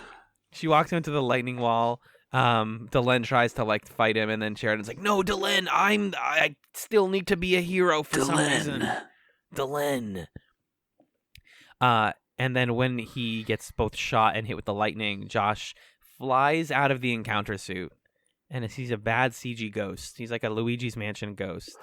Speaker 1: She walks into the lightning wall. Delenn tries to like fight him, and then Sheridan's like, "No, Delenn, I still need to be a hero for some reason." Delenn. And then when he gets both shot and hit with the lightning, Josh flies out of the encounter suit, and he's a bad CG ghost. He's like a Luigi's Mansion ghost.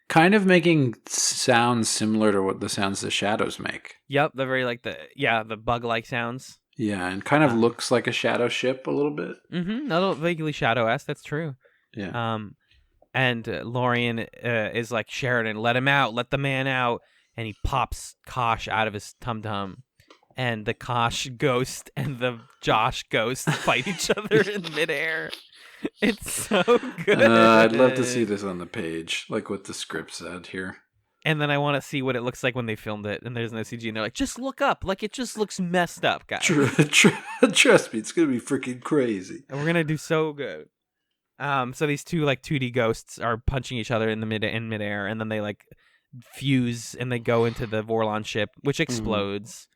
Speaker 2: Kind of making sounds similar to what the sounds the shadows make.
Speaker 1: Yep, the very like the bug-like sounds.
Speaker 2: Yeah, and kind of looks like a shadow ship a little bit.
Speaker 1: Mm-hmm. A little vaguely Shadow-esque, that's true.
Speaker 2: Yeah.
Speaker 1: And Lorian is like, Sheridan, let him out, let the man out. And he pops Kosh out of his tum-tum. And the Kosh ghost and the Josh ghost fight each other in midair. It's so good.
Speaker 2: I'd love to see this on the page, like what the script said here.
Speaker 1: And then I want to see what it looks like when they filmed it, and there's no CG, and they're like, just look up. Like, it just looks messed up, guys.
Speaker 2: Trust me, it's going to be freaking crazy.
Speaker 1: And we're going to do so good. So these two, like, 2D ghosts are punching each other in midair, and then they, like, fuse, and they go into the Vorlon ship, which explodes.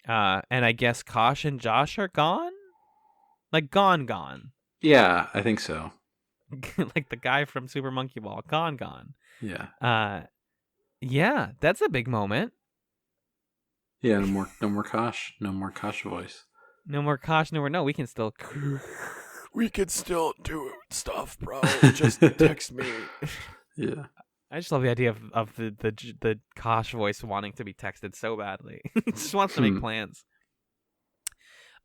Speaker 1: And I guess Kosh and Josh are gone? Like, gone.
Speaker 2: Yeah, I think so.
Speaker 1: Like the guy from Super Monkey Ball. Gone.
Speaker 2: Yeah.
Speaker 1: Yeah, that's a big moment.
Speaker 2: Yeah, no more Kosh voice.
Speaker 1: No more Kosh, no, we can still.
Speaker 9: We can still do stuff, bro. Just text me.
Speaker 2: Yeah.
Speaker 1: I just love the idea of the Kosh voice wanting to be texted so badly. He just wants to make plans.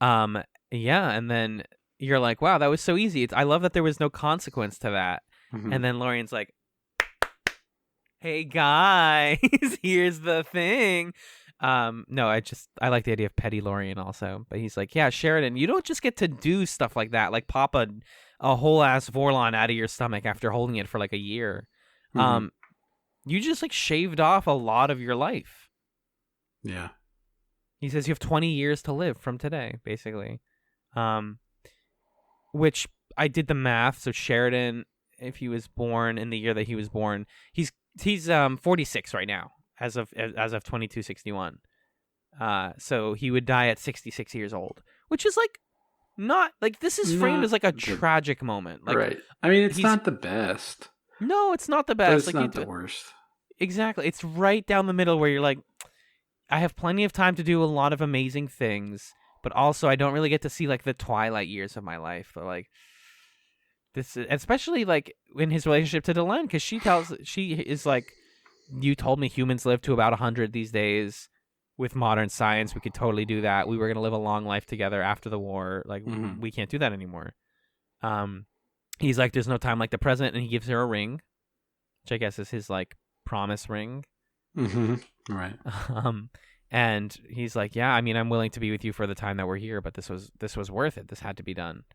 Speaker 1: Yeah, and then you're like, wow, that was so easy. I love that there was no consequence to that.
Speaker 2: Mm-hmm.
Speaker 1: And then Lorian's like, hey guys, here's the thing. No, I like the idea of petty Lorian also, but he's like, yeah, Sheridan, you don't just get to do stuff like that, like pop a whole ass Vorlon out of your stomach after holding it for like a year.
Speaker 2: Mm-hmm.
Speaker 1: You just like shaved off a lot of your life.
Speaker 2: Yeah.
Speaker 1: He says you have 20 years to live from today, basically. Which I did the math. So Sheridan, if he was born in the year that he was born, he's 46 right now, as of 2261. So he would die at 66 years old, which is like not like this is framed as like a tragic moment. Like,
Speaker 2: right. I mean, it's not the best.
Speaker 1: No, it's not the best.
Speaker 2: But it's
Speaker 1: like,
Speaker 2: not the worst.
Speaker 1: Exactly. It's right down the middle where you're like, I have plenty of time to do a lot of amazing things, but also I don't really get to see like the twilight years of my life. But like this, especially like in his relationship to Delenn, because she is like, you told me humans live to about 100 these days. With modern science, we could totally do that. We were going to live a long life together after the war. Like, we can't do that anymore. He's like, there's no time like the present, and he gives her a ring, which I guess is his, like, promise ring.
Speaker 2: Mm-hmm. Right.
Speaker 1: And he's like, yeah, I mean, I'm willing to be with you for the time that we're here, but this was worth it. This had to be done.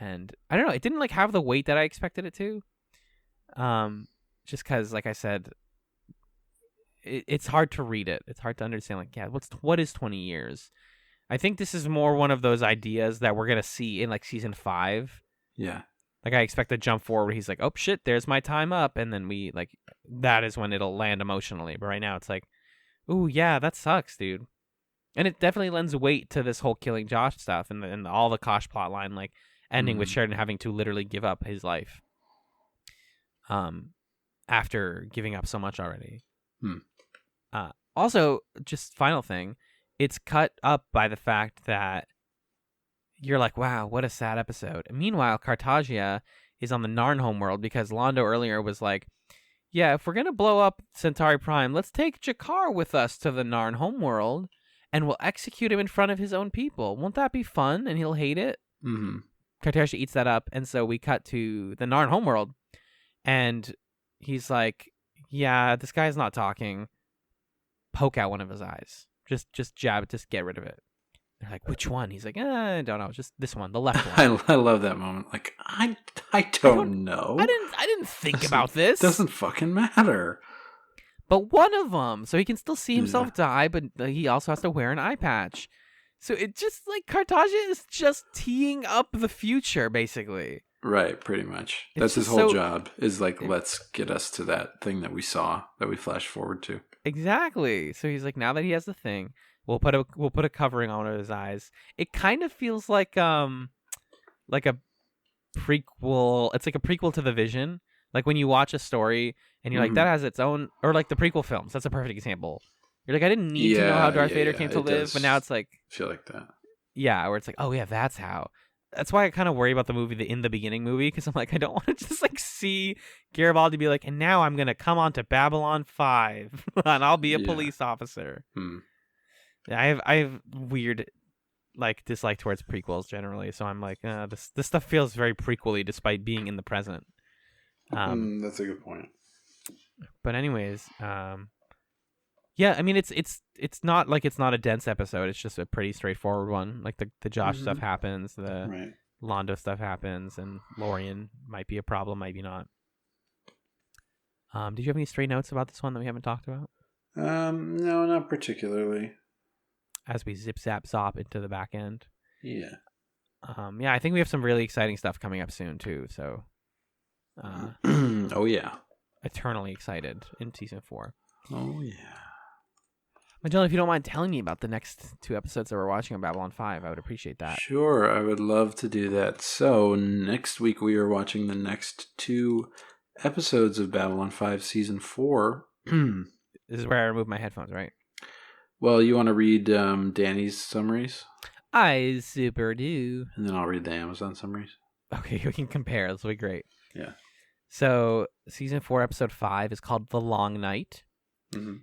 Speaker 1: And I don't know, it didn't, like, have the weight that I expected it to. Just because, like I said, it's hard to read it. It's hard to understand, like, yeah, what is 20 years? I think this is more one of those ideas that we're going to see in, like, season 5.
Speaker 2: Yeah.
Speaker 1: Like, I expect a jump forward. He's like, oh, shit, there's my time up. And then we, like, that is when it'll land emotionally. But right now it's like, ooh, yeah, that sucks, dude. And it definitely lends weight to this whole killing Josh stuff and all the Kosh plotline, like, ending with Sheridan having to literally give up his life. After giving up so much already. Also, just final thing, it's cut up by the fact that you're like, wow, what a sad episode. And meanwhile, Cartagia is on the Narn homeworld because Londo earlier was like, yeah, if we're going to blow up Centauri Prime, let's take Jakar with us to the Narn homeworld and we'll execute him in front of his own people. Won't that be fun? And he'll hate it.
Speaker 2: Mm-hmm.
Speaker 1: Cartagia eats that up. And so we cut to the Narn homeworld and he's like, yeah, this guy's not talking. Poke out one of his eyes. Just jab it. Just get rid of it. They're like, which one? He's like, I don't know. Just this one, the left one.
Speaker 2: I love that moment. Like, I don't know.
Speaker 1: I didn't think about this.
Speaker 2: Doesn't fucking matter.
Speaker 1: But one of them, so he can still see himself die, but he also has to wear an eye patch. So it just like Cartagia is just teeing up the future, basically.
Speaker 2: Right, pretty much. That's his whole job. Is like, let's get us to that thing that we saw, that we flashed forward to.
Speaker 1: Exactly. So he's like, now that he has the thing, we'll put a covering on his eyes. It kind of feels like a prequel. It's like a prequel to The Vision. Like when you watch a story and you're like, that has its own, or like the prequel films. That's a perfect example. You're like, I didn't need to know how Darth Vader came to live, but now it's like,
Speaker 2: feel like that.
Speaker 1: Yeah, where it's like, oh yeah, that's how. That's why I kind of worry about the movie, the In the Beginning movie, because I'm like, I don't want to just like see Garibaldi be like, and now I'm gonna come on to Babylon 5 and I'll be a police officer. Yeah, I have weird like dislike towards prequels generally, so I'm like, this stuff feels very prequel-y despite being in the present.
Speaker 2: That's a good point.
Speaker 1: But anyways, yeah, I mean it's not like it's not a dense episode. It's just a pretty straightforward one. Like the Josh stuff happens, the Londo stuff happens, and Lorian might be a problem, maybe not. Did you have any stray notes about this one that we haven't talked about?
Speaker 2: No, not particularly.
Speaker 1: As we zip zap zop into the back end.
Speaker 2: Yeah.
Speaker 1: Yeah, I think we have some really exciting stuff coming up soon too. So.
Speaker 2: Oh yeah.
Speaker 1: Eternally excited in season 4.
Speaker 2: Oh yeah.
Speaker 1: Magellan, if you don't mind telling me about the next 2 episodes that we're watching on Babylon 5, I would appreciate that.
Speaker 2: Sure, I would love to do that. So, next week we are watching the next 2 episodes of Babylon 5 Season 4.
Speaker 1: This is where I remove my headphones, right?
Speaker 2: Well, you want to read Danny's summaries?
Speaker 1: I super do.
Speaker 2: And then I'll read the Amazon summaries.
Speaker 1: Okay, we can compare. This will be great.
Speaker 2: Yeah.
Speaker 1: So, season 4, episode 5 is called The Long Night.
Speaker 2: Mm-hmm.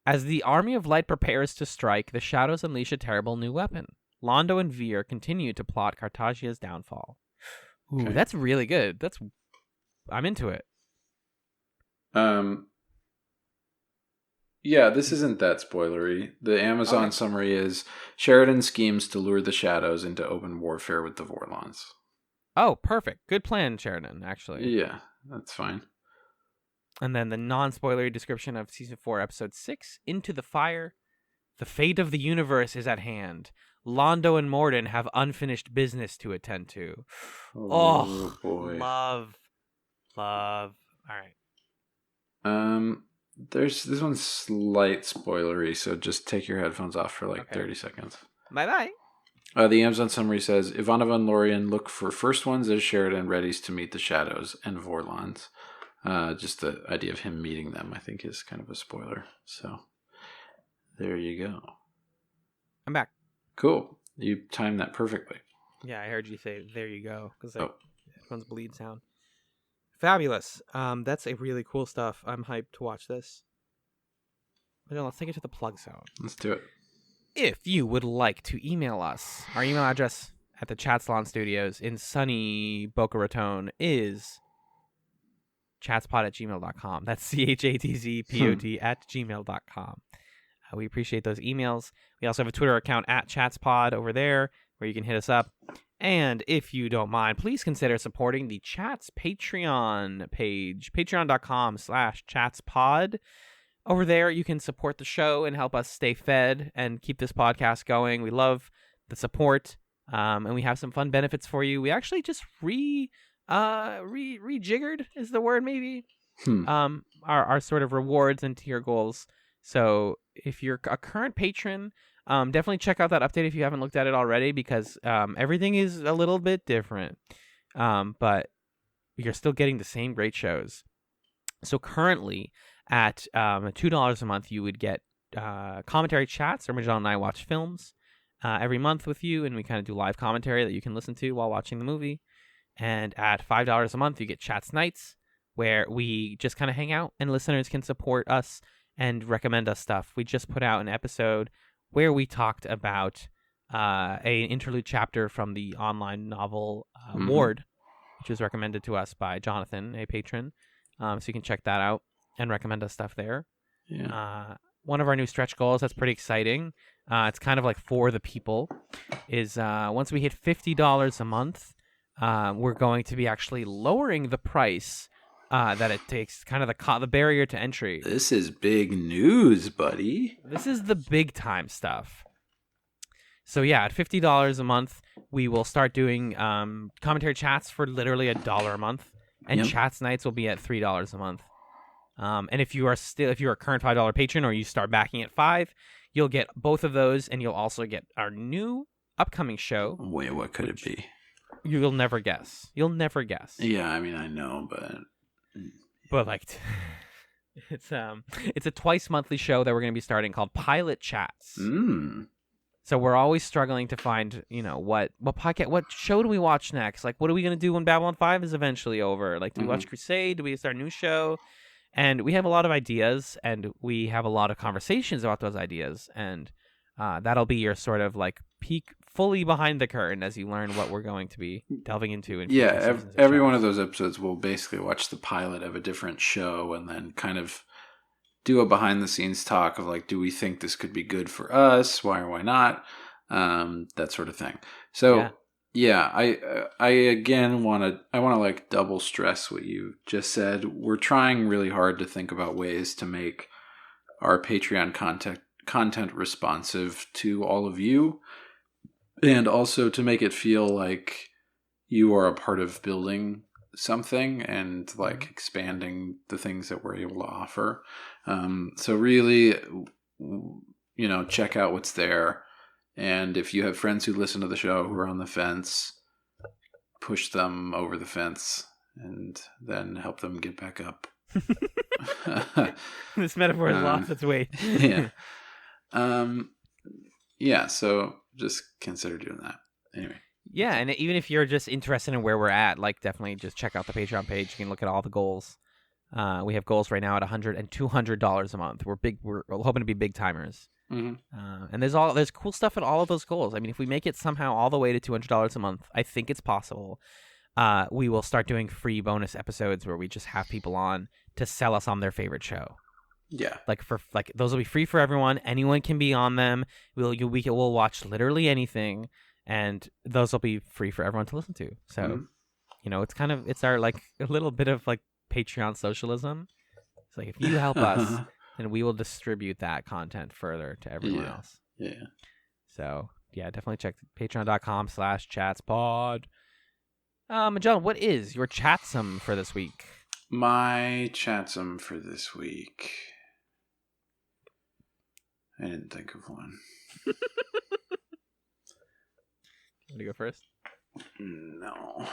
Speaker 1: As the Army of Light prepares to strike, the Shadows unleash a terrible new weapon. Londo and Veer continue to plot Cartagia's downfall. Ooh,
Speaker 2: Okay.
Speaker 1: that's really good. I'm into it.
Speaker 2: Yeah, this isn't that spoilery. The Amazon summary is Sheridan schemes to lure the Shadows into open warfare with the Vorlons.
Speaker 1: Oh, perfect. Good plan, Sheridan, actually.
Speaker 2: Yeah, that's fine.
Speaker 1: And then the non-spoilery description of season 4, episode 6, Into the Fire. The fate of the universe is at hand. Londo and Morden have unfinished business to attend to.
Speaker 2: Oh boy.
Speaker 1: Love. All right.
Speaker 2: This one's slight spoilery, so just take your headphones off for 30 seconds.
Speaker 1: Bye-bye.
Speaker 2: The Amazon summary says, Ivanova and Lorien look for first ones as Sheridan readies to meet the Shadows and Vorlons. Just the idea of him meeting them, I think, is kind of a spoiler. So, there you go.
Speaker 1: I'm back.
Speaker 2: Cool. You timed that perfectly.
Speaker 1: Yeah, I heard you say, there you go, because everyone's bleed sound. Fabulous. That's a really cool stuff. I'm hyped to watch this. Let's take it to the plug zone.
Speaker 2: Let's do it.
Speaker 1: If you would like to email us, our email address at the Chatzylon Studios in sunny Boca Raton is chatspod@gmail.com. That's CHATZPOD at gmail.com. We appreciate those emails. We also have a Twitter account at Chatspod over there where you can hit us up. And if you don't mind, please consider supporting the Chats Patreon page, patreon.com/chatspod. Over there, you can support the show and help us stay fed and keep this podcast going. We love the support, and we have some fun benefits for you. We actually just rejiggered is the word, maybe, our sort of rewards and tier goals. So if you're a current patron, definitely check out that update if you haven't looked at it already, because everything is a little bit different, but you're still getting the same great shows. So currently at $2 a month, you would get commentary chats, where Magellan and I watch films every month with you, and we kind of do live commentary that you can listen to while watching the movie. And at $5 a month, you get Chats Nights, where we just kind of hang out and listeners can support us and recommend us stuff. We just put out an episode where we talked about an interlude chapter from the online novel Ward, which was recommended to us by Jonathan, a patron. So you can check that out and recommend us stuff there.
Speaker 2: Yeah.
Speaker 1: One of our new stretch goals that's pretty exciting, it's kind of like for the people, is once we hit $50 a month, we're going to be actually lowering the price that it takes, kind of the barrier to entry.
Speaker 2: This is big news, buddy.
Speaker 1: This is the big time stuff. So yeah, at $50 a month, we will start doing commentary chats for literally $1 a month, and Chats Nights will be at $3 a month. And if you're a current $5 patron, or you start backing at $5, you'll get both of those, and you'll also get our new upcoming show.
Speaker 2: Wait, what could it be?
Speaker 1: You'll never guess.
Speaker 2: Yeah, I mean, I know,
Speaker 1: but like, it's a twice monthly show that we're going to be starting called Pilot Chats. So we're always struggling to find, what show do we watch next? Like, what are we going to do when Babylon 5 is eventually over? Like, do we watch Crusade? Do we start a new show? And we have a lot of ideas, and we have a lot of conversations about those ideas, and that'll be your sort of like peek fully behind the curtain as you learn what we're going to be delving into.
Speaker 2: Every one of those episodes will basically watch the pilot of a different show and then kind of do a behind the scenes talk of like, do we think this could be good for us? Why or why not? That sort of thing. So I again want to like double stress what you just said. We're trying really hard to think about ways to make our Patreon content responsive to all of you, and also to make it feel like you are a part of building something and like expanding the things that we're able to offer. So really, check out what's there. And if you have friends who listen to the show who are on the fence, push them over the fence and then help them get back up.
Speaker 1: This metaphor has lost its weight.
Speaker 2: Yeah. Yeah, so just consider doing that. Anyway.
Speaker 1: Yeah, and even if you're just interested in where we're at, like definitely just check out the Patreon page. You can look at all the goals. We have goals right now at $100 and $200 a month. We're hoping to be big timers.
Speaker 2: Mm-hmm.
Speaker 1: And there's cool stuff at all of those goals. I mean, if we make it somehow all the way to $200 a month, I think it's possible. We will start doing free bonus episodes where we just have people on to sell us on their favorite show.
Speaker 2: Yeah.
Speaker 1: Like those will be free for everyone. Anyone can be on them. We'll watch literally anything, and those will be free for everyone to listen to. So, it's our like a little bit of like Patreon socialism. It's like if you help us, then we will distribute that content further to everyone else.
Speaker 2: Yeah.
Speaker 1: So yeah, definitely check patreon.com/chatspod. John, what is your chatsome for this week?
Speaker 2: My chatsome for this week. I didn't think of one.
Speaker 1: Want to go first?
Speaker 2: No.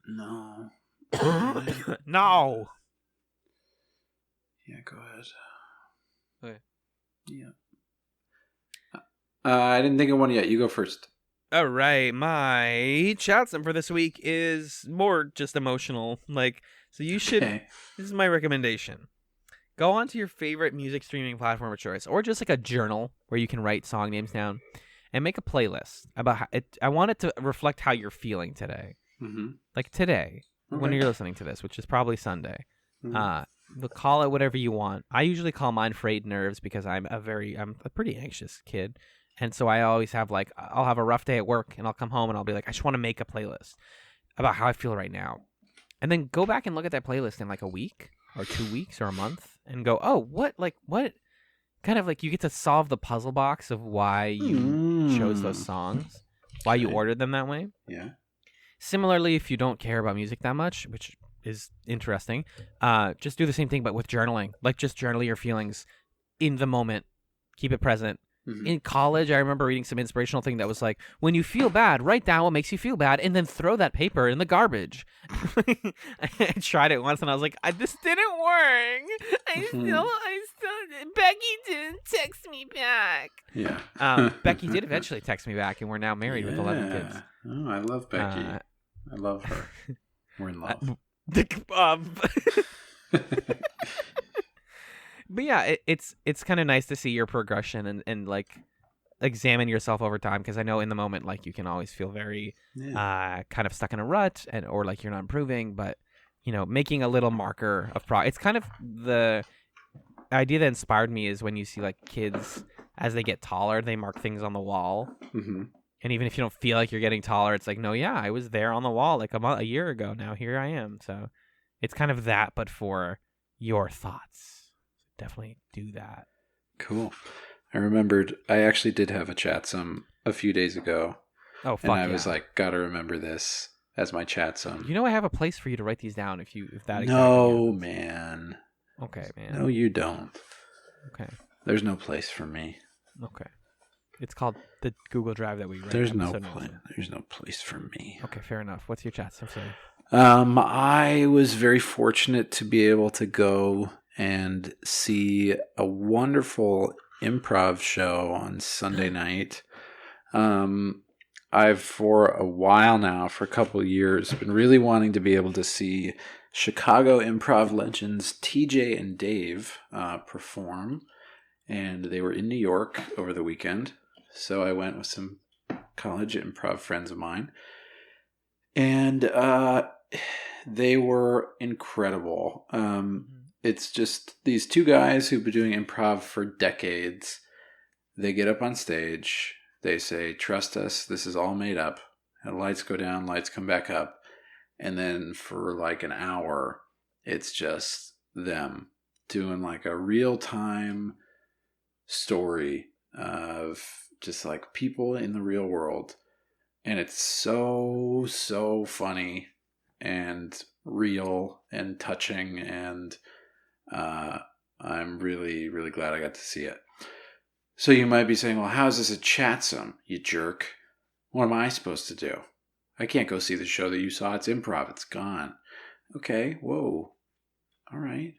Speaker 1: No.
Speaker 2: Yeah, go ahead.
Speaker 1: Okay.
Speaker 2: Yeah. I didn't think of one yet. You go first.
Speaker 1: All right, my chatsome for this week is more just emotional. So you should.
Speaker 2: Okay.
Speaker 1: This is my recommendation. Go onto your favorite music streaming platform of choice, or just like a journal where you can write song names down, and make a playlist about how it. I want it to reflect how you're feeling today.
Speaker 2: Mm-hmm.
Speaker 1: Like today, when you're listening to this, which is probably Sunday.
Speaker 2: Mm-hmm.
Speaker 1: Call it whatever you want. I usually call mine frayed nerves because I'm a pretty anxious kid. And so I always have I'll have a rough day at work and I'll come home and I'll be like, I just want to make a playlist about how I feel right now. And then go back and look at that playlist in like a week or 2 weeks or a month and go, oh, what kind of like you get to solve the puzzle box of why you chose those songs, why you ordered them that way.
Speaker 2: Yeah.
Speaker 1: Similarly, if you don't care about music that much, which is interesting, just do the same thing, but with journaling. Like just journal your feelings in the moment. Keep it present. Mm-hmm. In college, I remember reading some inspirational thing that was like, when you feel bad, write down what makes you feel bad and then throw that paper in the garbage. I tried it once and I was like, this didn't work. I still, Becky didn't text me back.
Speaker 2: Yeah.
Speaker 1: Becky did eventually text me back and we're now married with 11 kids.
Speaker 2: Oh, I love Becky. I love her. We're in love.
Speaker 1: But yeah, it's kind of nice to see your progression and like examine yourself over time, because I know in the moment like you can always feel very kind of stuck in a rut or like you're not improving, but making a little marker of it's kind of the idea that inspired me is when you see like kids as they get taller, they mark things on the wall. Mm-hmm. And even if you don't feel like you're getting taller, it's like, no, yeah, I was there on the wall like a year ago. Now here I am. So it's kind of that, but for your thoughts. Definitely do that.
Speaker 2: Cool. I remembered I actually did have a chatsome a few days ago.
Speaker 1: Oh, fuck.
Speaker 2: And I was like, gotta remember this as my chatsome.
Speaker 1: I have a place for you to write these down if that.
Speaker 2: No, man.
Speaker 1: Okay, man.
Speaker 2: No, you don't.
Speaker 1: Okay.
Speaker 2: There's no place for me.
Speaker 1: Okay. It's called the Google Drive that we write.
Speaker 2: There's no place for me.
Speaker 1: Okay, fair enough. What's your chatsome today?
Speaker 2: I was very fortunate to be able to go and see a wonderful improv show on Sunday night. I've for a while now, for a couple of years, been really wanting to be able to see Chicago improv legends TJ and Dave perform, and they were in New York over the weekend. So I went with some college improv friends of mine, and they were incredible. It's just these two guys who've been doing improv for decades. They get up on stage. They say, trust us, this is all made up. And lights go down, lights come back up. And then for like an hour, it's just them doing like a real-time story of just like people in the real world. And it's so, so funny and real and touching, and I'm really, really glad I got to see it. So you might be saying, well, how's this a chatsome, you jerk? What am I supposed to do? I can't go see the show that you saw. It's improv. It's gone. Okay, whoa. All right.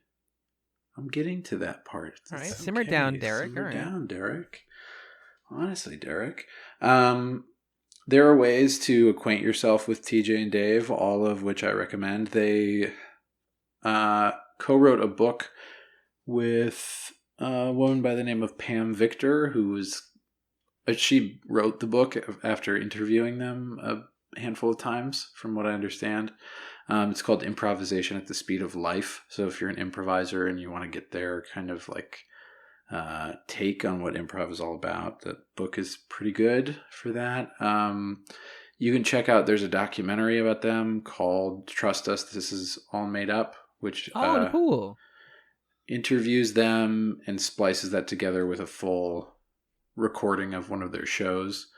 Speaker 2: I'm getting to that part.
Speaker 10: All right,
Speaker 2: It's
Speaker 10: simmer down, Derek.
Speaker 2: Simmer
Speaker 10: All right.
Speaker 2: down, Derek. Honestly, Derek. There are ways to acquaint yourself with TJ and Dave, all of which I recommend. They co-wrote a book with a woman by the name of Pam Victor, she wrote the book after interviewing them a handful of times, from what I understand. It's called Improvisation at the Speed of Life. So if you're an improviser and you want to get their kind of like take on what improv is all about, the book is pretty good for that. You can check out, there's a documentary about them called Trust Us, This Is All Made Up, which
Speaker 10: cool.
Speaker 2: interviews them and splices that together with a full recording of one of their shows.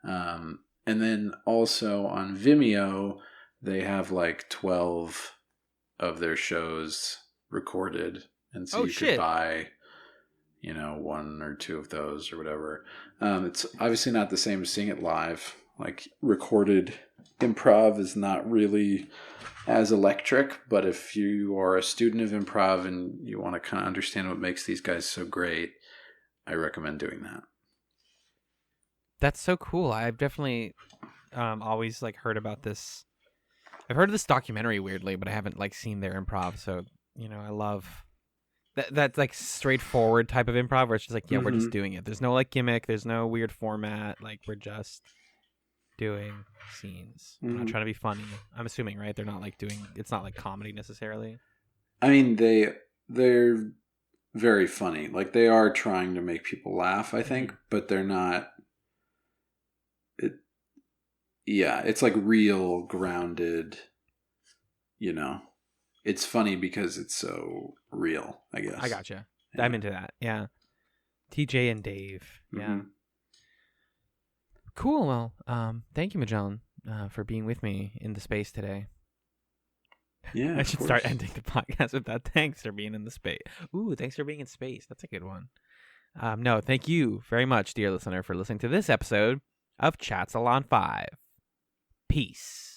Speaker 2: And then also on Vimeo, they have like 12 of their shows recorded. And so could buy, one or two of those or whatever. It's obviously not the same as seeing it live. Like, recorded improv is not really as electric, but if you are a student of improv and you want to kind of understand what makes these guys so great, I recommend doing that.
Speaker 10: That's so cool. I've definitely always like heard about this. I've heard of this documentary weirdly, but I haven't like seen their improv. So, I love that like straightforward type of improv where it's just like, we're just doing it. There's no like gimmick. There's no weird format. Like, we're just doing scenes. I'm not trying to be funny. I'm assuming, right? They're not like it's not like comedy necessarily. I
Speaker 2: mean, they're very funny. Like, they are trying to make people laugh, I think, but they're not. It's like real grounded, It's funny because it's so real, I guess.
Speaker 10: I gotcha. Yeah. I'm into that. Yeah. TJ and Dave. Yeah. Cool. Well, thank you, Magellan, for being with me in the space today.
Speaker 2: Yeah,
Speaker 10: I should start ending the podcast with that. Thanks for being in the space. Ooh, thanks for being in space. That's a good one. No, thank you very much, dear listener, for listening to this episode of Chatzylon 5. Peace.